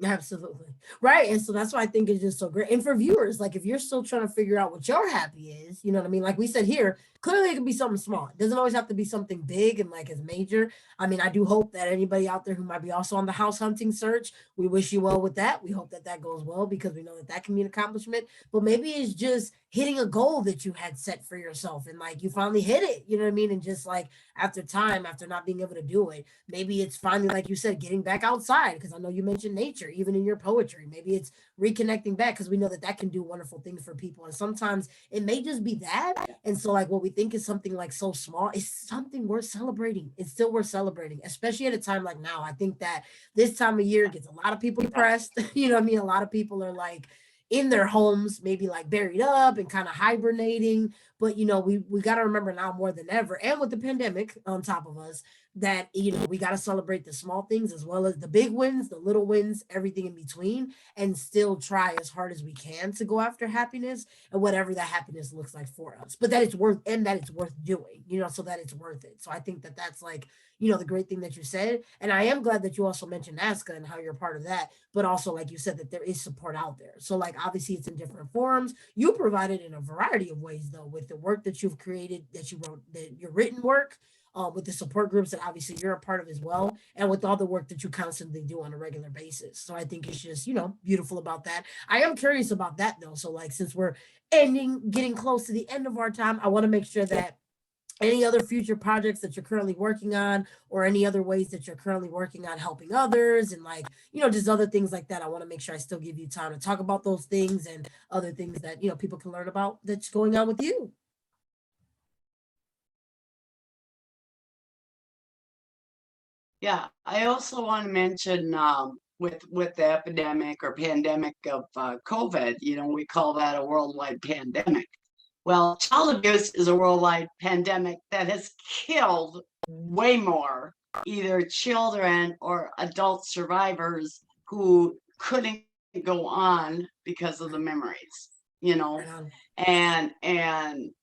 Absolutely. Right. And so that's why I think it's just so great. And for viewers, like if you're still trying to figure out what your happy is, you know what I mean? Like we said here, clearly it can be something small. It doesn't always have to be something big and like as major. I mean, I do hope that anybody out there who might be also on the house hunting search, we wish you well with that. We hope that that goes well because we know that that can be an accomplishment. But maybe it's just hitting a goal that you had set for yourself and like you finally hit it, you know what I mean? And just like after time, after not being able to do it, maybe it's finally, like you said, getting back outside. Because I know you mentioned nature, even in your poetry. Maybe it's reconnecting back because we know that that can do wonderful things for people. And sometimes it may just be that. And so, like, what we think is something like so small is something worth celebrating. It's still worth celebrating, especially at a time like now. I think that this time of year gets a lot of people depressed. You know what I mean? A lot of people are like, in their homes, maybe like buried up and kind of hibernating. But we got to remember now more than ever, and with the pandemic on top of us, that we got to celebrate the small things as well as the big wins, the little wins, everything in between, and still try as hard as we can to go after happiness and whatever that happiness looks like for us. But that it's worth doing, so that it's worth it. So I think that that's like, the great thing that you said. And I am glad that you also mentioned ASCA and how you're part of that, but also like you said that there is support out there. So like obviously it's in different forms. You provide it in a variety of ways though, with the work that you've created, that you wrote, that your written work, with the support groups that obviously you're a part of as well, and with all the work that you constantly do on a regular basis. So I think it's just, beautiful about that. I am curious about that though. So like since we're getting close to the end of our time, I want to make sure that any other future projects that you're currently working on, or any other ways that you're currently working on helping others, and like, just other things like that. I want to make sure I still give you time to talk about those things and other things that, people can learn about that's going on with you. Yeah, I also want to mention, with the epidemic or pandemic of COVID, we call that a worldwide pandemic. Well, child abuse is a worldwide pandemic that has killed way more either children or adult survivors who couldn't go on because of the Right. memories, Right on. and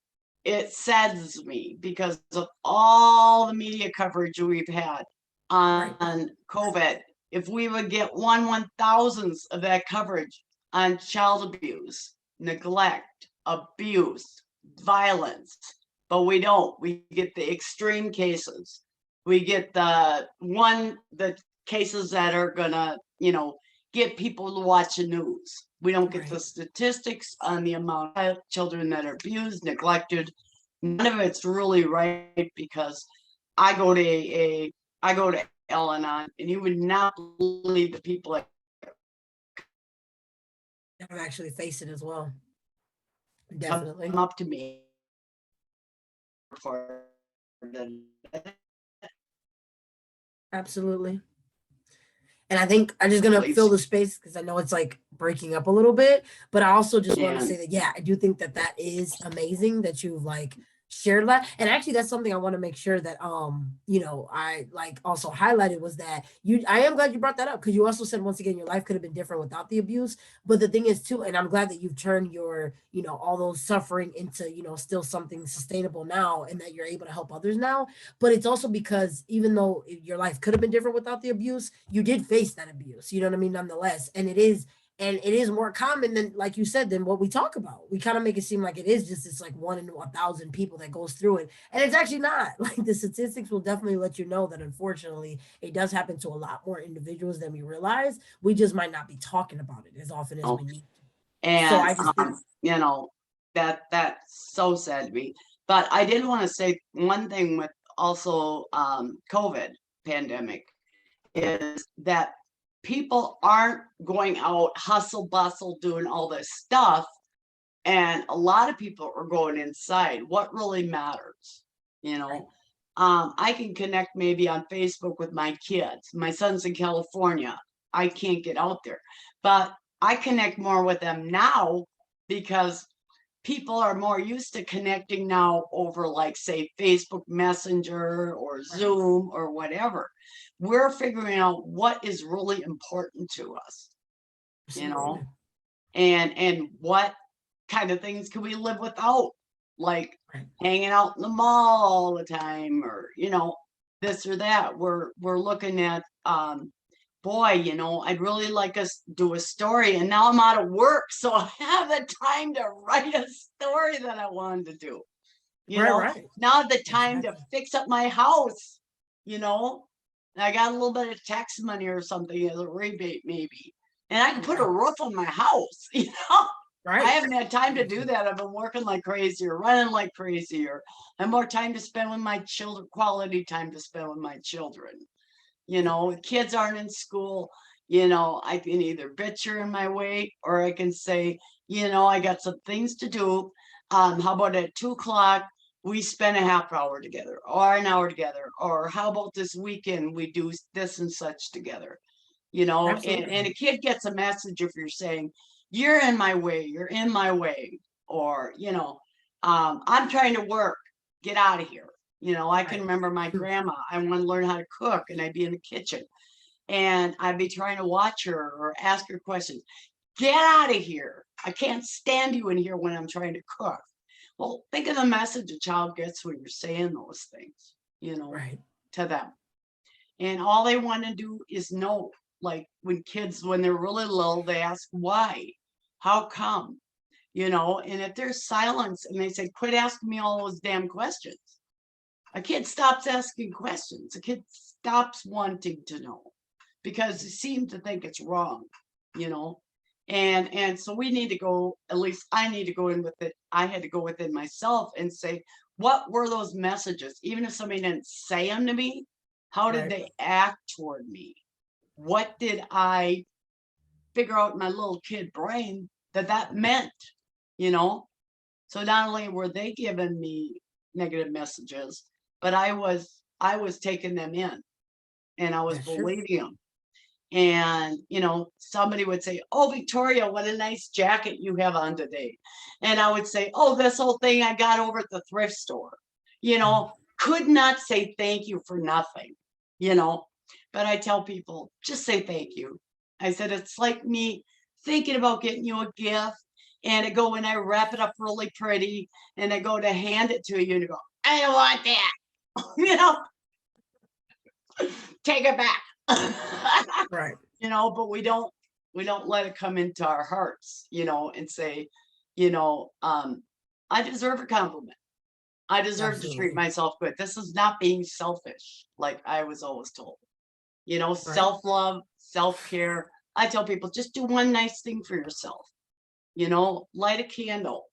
it saddens me because of all the media coverage we've had Right. on COVID. If we would get 1/1000th of that coverage on child abuse, neglect, abuse, violence, but we don't. We get the extreme cases. We get the cases that are gonna, get people to watch the news. We don't get the Right. statistics on the amount of children that are abused, neglected, none of it's really right, because I go to AA, I go to Al-Anon, and you would not believe the people that I've actually faced it as well. come Definitely. up to me for the Absolutely. And I think I'm just gonna fill place. the space because I know it's like breaking up a little bit, but I also just want to say And that yeah, I do think that that is amazing that you've like shared that. And actually, that's something I want to make sure that I like also highlighted was that you. I am glad you brought that up because you also said once again your life could have been different without the abuse. But the thing is too, and I'm glad that you've turned your all those suffering into still something sustainable now, and that you're able to help others now. But it's also because even though your life could have been different without the abuse, you did face that abuse. You know what I mean? Nonetheless, and it is more common than like you said than what we talk about. We kind of make it seem like it is just it's like 1 in 1,000 people that goes through it, and it's actually not. Like the statistics will definitely let you know that unfortunately it does happen to a lot more individuals than we realize. We just might not be talking about it as often as we need. So and I just think you know, that's so sad to me. But I did want to say one thing with also COVID pandemic is that people aren't going out hustle bustle doing all this stuff, and a lot of people are going inside. What really matters, you right, know? I can connect maybe on Facebook with my kids. My son's in California. I can't get out there, but I connect more with them now because people are more used to connecting now over, like, say, Facebook Messenger or right, Zoom or whatever. We're figuring out what is really important to us, you absolutely, know, and what kind of things can we live without, like right, hanging out in the mall all the time, or this or that. We're looking at boy, I'd really like us to do a story, and now I'm out of work, so I have the time to write a story that I wanted to do. right, right, Now the time to exactly, fix up my house, you know. And I got a little bit of tax money or something as a rebate, maybe, and I can put a right, roof on my house. I right, haven't had time to do that. I've been working like crazy or running like crazy, or I have more time to spend with my children, quality time to spend with my children. Kids aren't in school. I can either bitch her in my way, or I can say, I got some things to do. How about at 2 o'clock we spend a half hour together or an hour together? Or how about this weekend we do this and such together? And absolutely, a kid gets a message if you're saying, you're in my way, you're in my way, or I'm trying to work, get out of here. I can right, remember my grandma, I want to learn how to cook, and I'd be in the kitchen and I'd be trying to watch her or ask her questions. Get out of here, I can't stand you in here when I'm trying to cook. Well, think of the message a child gets when you're saying those things, right, to them. And all they want to do is know. Like when kids, when they're really little, they ask why, how come, and if there's silence and they say, quit asking me all those damn questions, a kid stops asking questions. A kid stops wanting to know because they seem to think it's wrong, you know. And so we need to go, at least I need to go in with it. I had to go within myself and say, what were those messages? Even if somebody didn't say them to me, how did right, they act toward me? What did I figure out in my little kid brain that meant, you know? So not only were they giving me negative messages, but I was taking them in, and I was that's true, believing them. And somebody would say, oh, Victoria, what a nice jacket you have on today. And I would say, oh, this whole thing I got over at the thrift store. right, Could not say thank you for nothing, you know but I tell people, just say thank you. I said, it's like me thinking about getting you a gift, and I go and I wrap it up really pretty, and I go to hand it to you, and you go, I don't want that. you know Take it back. right, But we don't let it come into our hearts, and say, I deserve a compliment. I deserve to treat absolutely, myself good. This is not being selfish, like I was always told. right, Self-love, self-care. I tell people, just do one nice thing for yourself. Light a candle,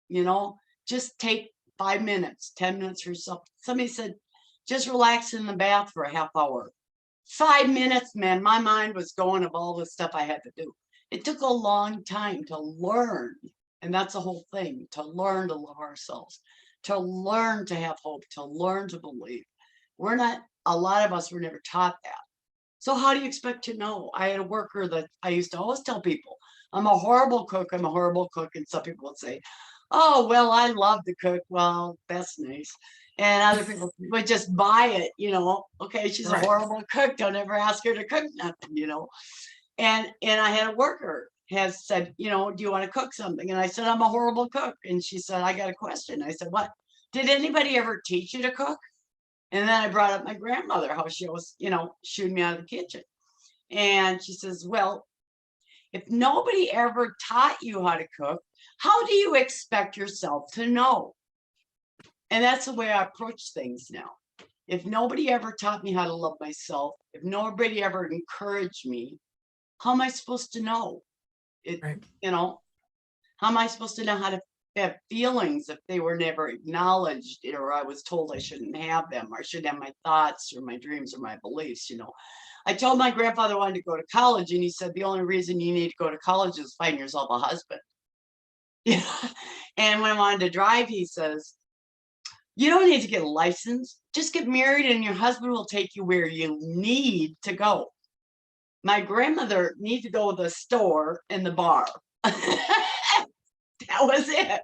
you know, just take 5 minutes, 10 minutes for yourself. Somebody said, just relax in the bath for a half hour. 5 minutes, man. My mind was going of all the stuff I had to do. It took a long time to learn. And that's the whole thing, to learn to love ourselves, to learn to have hope, to learn to believe. A lot of us were never taught that. So how do you expect to know? I had a worker that I used to always tell people, I'm a horrible cook. I'm a horrible cook. And some people would say, oh, well, I love to cook. Well, that's nice. And other people would just buy it, okay, she's a horrible cook. Don't ever ask her to cook nothing, And I had a worker has said, do you want to cook something? And I said, I'm a horrible cook. And she said, I got a question. I said, what? Did anybody ever teach you to cook? And then I brought up my grandmother, how she was, shooing me out of the kitchen. And she says, well, if nobody ever taught you how to cook, how do you expect yourself to know? And that's the way I approach things now. If nobody ever taught me how to love myself, if nobody ever encouraged me, how am I supposed to know? How am I supposed to know how to have feelings if they were never acknowledged, or I was told I shouldn't have them, or I shouldn't have my thoughts or my dreams or my beliefs, I told my grandfather I wanted to go to college, and he said, the only reason you need to go to college is find yourself a husband. And when I wanted to drive, he says, you don't need to get a license. Just get married and your husband will take you where you need to go. My grandmother needed to go to the store and the bar. That was it.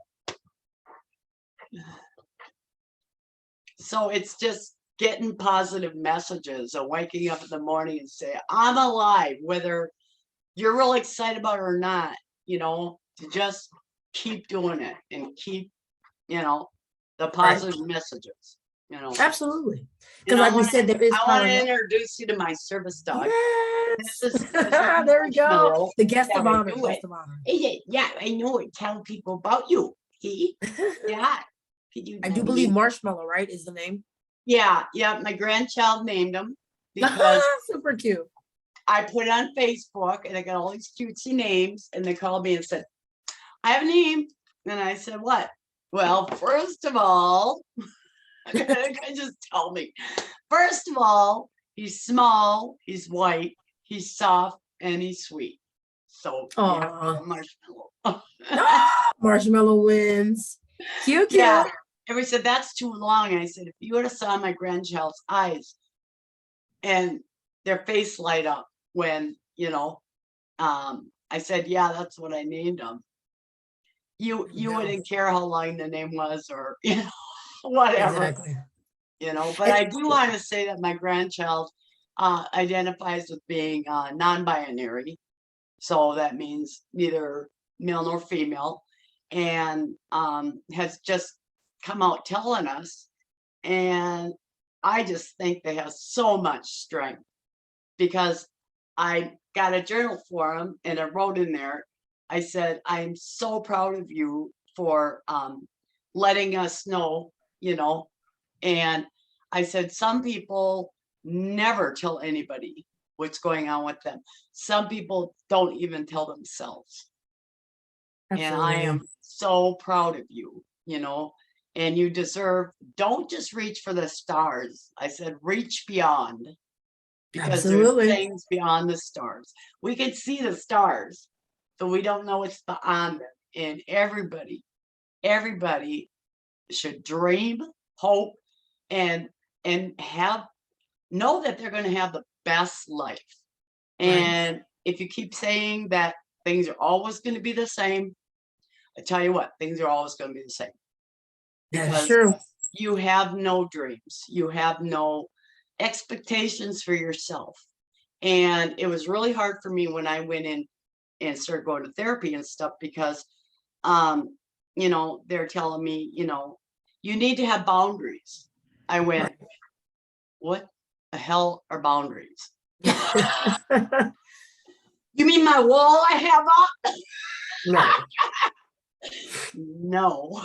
So it's just getting positive messages and waking up in the morning and say, I'm alive, whether you're really excited about it or not, to just keep doing it and keep, the positive messages, Absolutely. Because like we said, there is I want to introduce you to my service dog. Yes. This is there we go. The guest of honor. Yeah, I know it. Tell people about you. Yeah. I do believe Marshmallow, right, is the name? Yeah. My grandchild named him because super cute. I put it on Facebook and I got all these cutesy names, and they called me and said, I have a name. And I said, what? Well, first of all, just tell me. First of all, he's small, he's white, he's soft, and he's sweet. So yeah, Marshmallow. Marshmallow wins. Cute. Yeah. And we said, that's too long. I said, if you would have saw my grandchild's eyes and their face light up when, I said, yeah, that's what I named him. You wouldn't care how long the name was, or whatever. Exactly. But I do want to say that my grandchild identifies with being non-binary, so that means neither male nor female, and has just come out telling us, and I just think they have so much strength, because I got a journal for him and I wrote in there, I said, I'm so proud of you for letting us know, and I said, some people never tell anybody what's going on with them. Some people don't even tell themselves. Absolutely. And I am so proud of you, and you deserve, don't just reach for the stars. I said, reach beyond, because there's things beyond the stars. We can see the stars, but we don't know what's beyond them. And everybody should dream, hope, and know that they're going to have the best life. And if you keep saying that things are always going to be the same, I tell you what, things are always going to be the same. That's true. You have no dreams. You have no expectations for yourself. And it was really hard for me when I went in and started going to therapy and stuff, because they're telling me, you need to have boundaries. I went, what the hell are boundaries? You mean my wall I have up? No.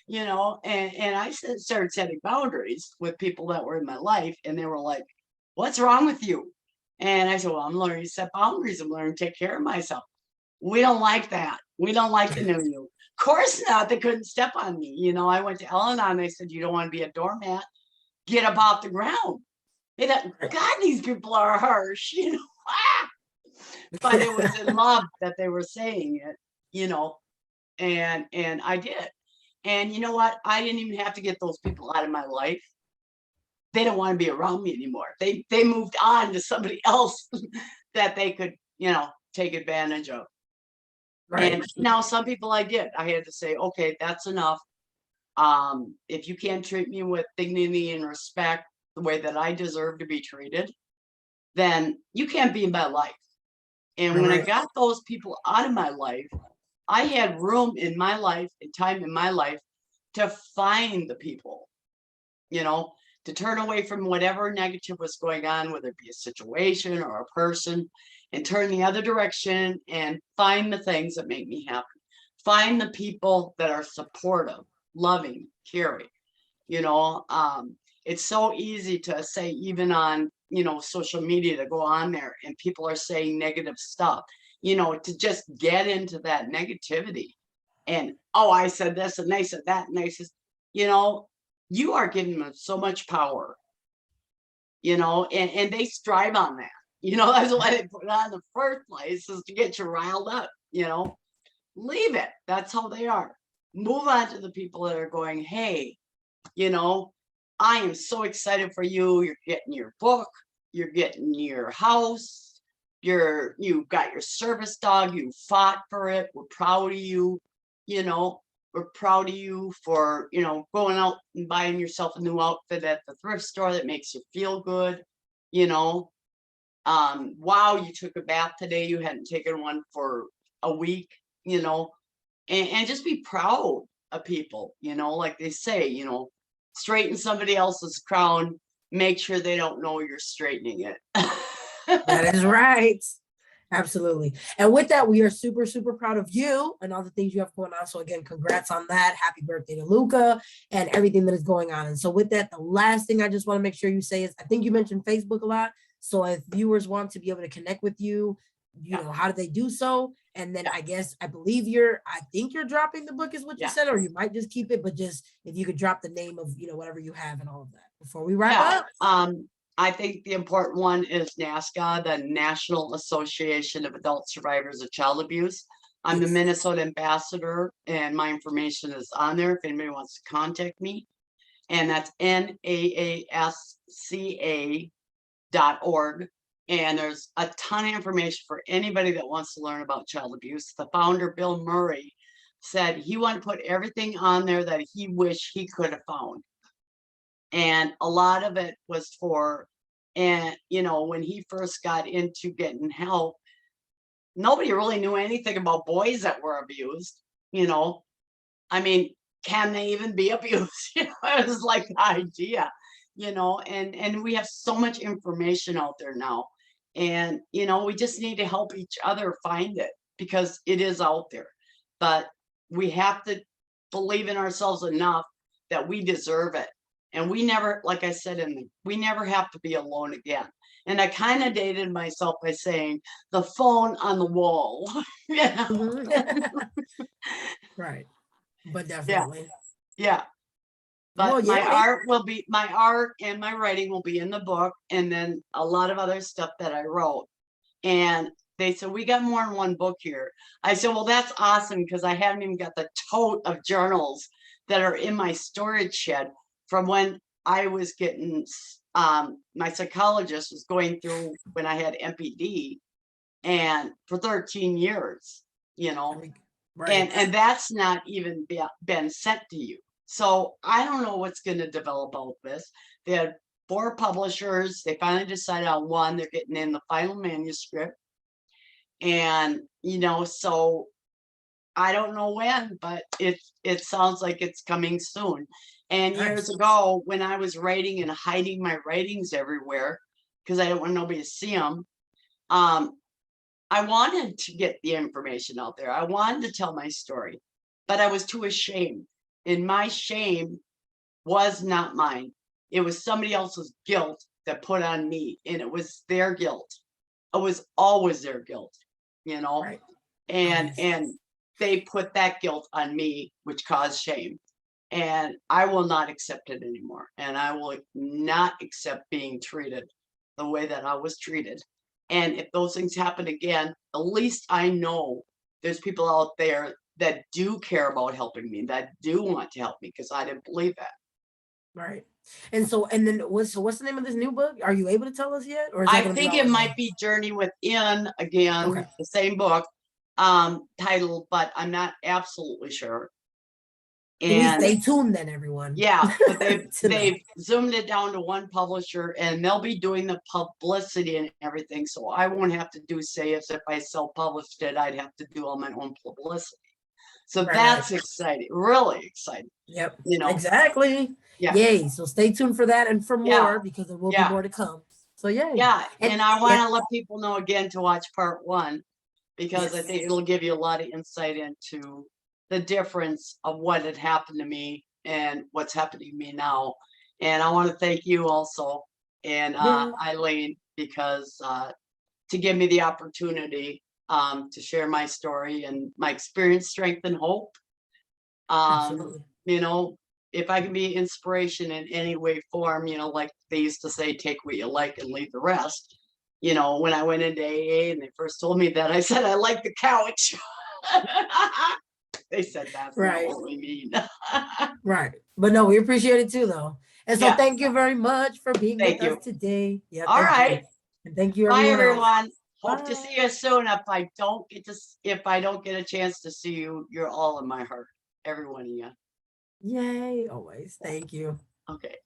And I started setting boundaries with people that were in my life, and they were like, what's wrong with you? And I said, well, I'm learning to set boundaries. I'm learning to take care of myself. We don't like that. We don't like the new you. course not. They couldn't step on me. You know, I went to Al-Anon and they said, you don't want to be a doormat. Get up off the ground. They thought, God, these people are harsh, you know. Ah! But it was in love that they were saying it, you know, and I did. And you know what? I didn't even have to get those people out of my life. They don't want to be around me anymore. They moved on to somebody else that they could, you know, take advantage of. Right. And now some people I did. I had to say, okay, that's enough. If you can't treat me with dignity and respect the way that I deserve to be treated, then you can't be in my life. And when I Right. got those people out of my life, I had room in my life and time in my life to find the people, you know, to turn away from whatever negative was going on, whether it be a situation or a person, and turn the other direction and find the things that make me happy. Find the people that are supportive, loving, caring. You know, it's so easy to say, even on, you know, social media, to go on there and people are saying negative stuff, you know, to just get into that negativity. And oh, I said this and they said that, and they said, you know, you are giving them so much power, you know, and they strive on that. You know, that's why they put it on in the first place, is to get you riled up, you know. Leave it. That's how they are. Move on to the people that are going, hey, you know, I am so excited for you. You're getting your book, you're getting your house, you've got your service dog, you fought for it. We're proud of you, you know. We're proud of you for, you know, going out and buying yourself a new outfit at the thrift store that makes you feel good, you know. Wow, you took a bath today. You hadn't taken one for a week, you know, and just be proud of people, you know, like they say, you know, straighten somebody else's crown, make sure they don't know you're straightening it. That is right. Absolutely. And with that, we are super, super proud of you and all the things you have going on. So again, congrats on that. Happy birthday to Luca and everything that is going on. And so with that, the last thing I just want to make sure you say is, I think you mentioned Facebook a lot. So if viewers want to be able to connect with you, you Yeah. know, how do they do so? And then Yeah. I think you're dropping the book is what you Yeah. said, or you might just keep it, but just if you could drop the name of, you know, whatever you have and all of that before we wrap Yeah. up. I think the important one is NASCA, the National Association of Adult Survivors of Child Abuse. I'm the Yes. Minnesota ambassador, and my information is on there if anybody wants to contact me. And that's NAASCA.org. And there's a ton of information for anybody that wants to learn about child abuse. The founder, Bill Murray, said he wanted to put everything on there that he wished he could have found. And a lot of it was for, and you know, when he first got into getting help, nobody really knew anything about boys that were abused, you know. I mean, can they even be abused? You know, it was like the idea, you know, and we have so much information out there now. And, you know, we just need to help each other find it, because it is out there. But we have to believe in ourselves enough that we deserve it. And we never, like I said, we never have to be alone again. And I kind of dated myself by saying the phone on the wall. Yeah. Right. But Yeah. definitely. Yeah. Well, But my yeah. art and my writing will be in the book, and then a lot of other stuff that I wrote. And they said, we got more than one book here. I said, well, that's awesome, because I haven't even got the tote of journals that are in my storage shed from when I was getting, my psychologist was going through when I had MPD, and for 13 years, you know, Right. and that's not even been sent to you. So I don't know what's going to develop out of this. They had 4 publishers. They finally decided on one. They're getting in the final manuscript. And, you know, so I don't know when, but it sounds like it's coming soon. And years Nice. ago, when I was writing and hiding my writings everywhere, because I didn't want nobody to see them, I wanted to get the information out there. I wanted to tell my story, but I was too ashamed. And my shame was not mine. It was somebody else's guilt that put on me, and it was their guilt. It was always their guilt, you know. Right. And Always. they put that guilt on me, which caused shame. And I will not accept it anymore. And I will not accept being treated the way that I was treated. And if those things happen again, at least I know there's people out there that do care about helping me, that do want to help me, because I didn't believe that. Right. And so, and then what's the name of this new book? Are you able to tell us yet, or is that I going to be think all it in might one? be Journey Within Okay. again, the same book, title, but I'm not absolutely sure. So we And stay tuned then, everyone. yeah, but they've To know. they've zoomed it down to one publisher, and they'll be doing the publicity and everything. So I won't have to do, say, as if I self-published it, I'd have to do all my own publicity. So Right. Right. that's exciting, really exciting. Yep. You know, Exactly. yeah, Yay. So stay tuned for that and for yeah, more, because there will be yeah, more to come. So yay. yeah. And And I want yeah, to let people know again to watch part one, because I yes. think it'll give you a lot of insight into the difference of what had happened to me and what's happening to me now. And I want to thank you also, and Yeah. Eileen, because to give me the opportunity to share my story and my experience, strength, and hope. Um, Absolutely. you know, if I can be inspiration in any way, form, like they used to say, take what you like and leave the rest. When I went into AA and they first told me that, I said, I like the couch. They said, that's not Right. what we mean. Right. But no, we appreciate it too, though. And so Yeah, thank you very much for being with thank us you. today. Yeah, All thank you. right. And thank you, Bye, everyone else. everyone. Hope to see Bye. you soon. If I don't get a chance to see you, you're all in my heart. Every one of you. Yay. Always. Thank you. Okay.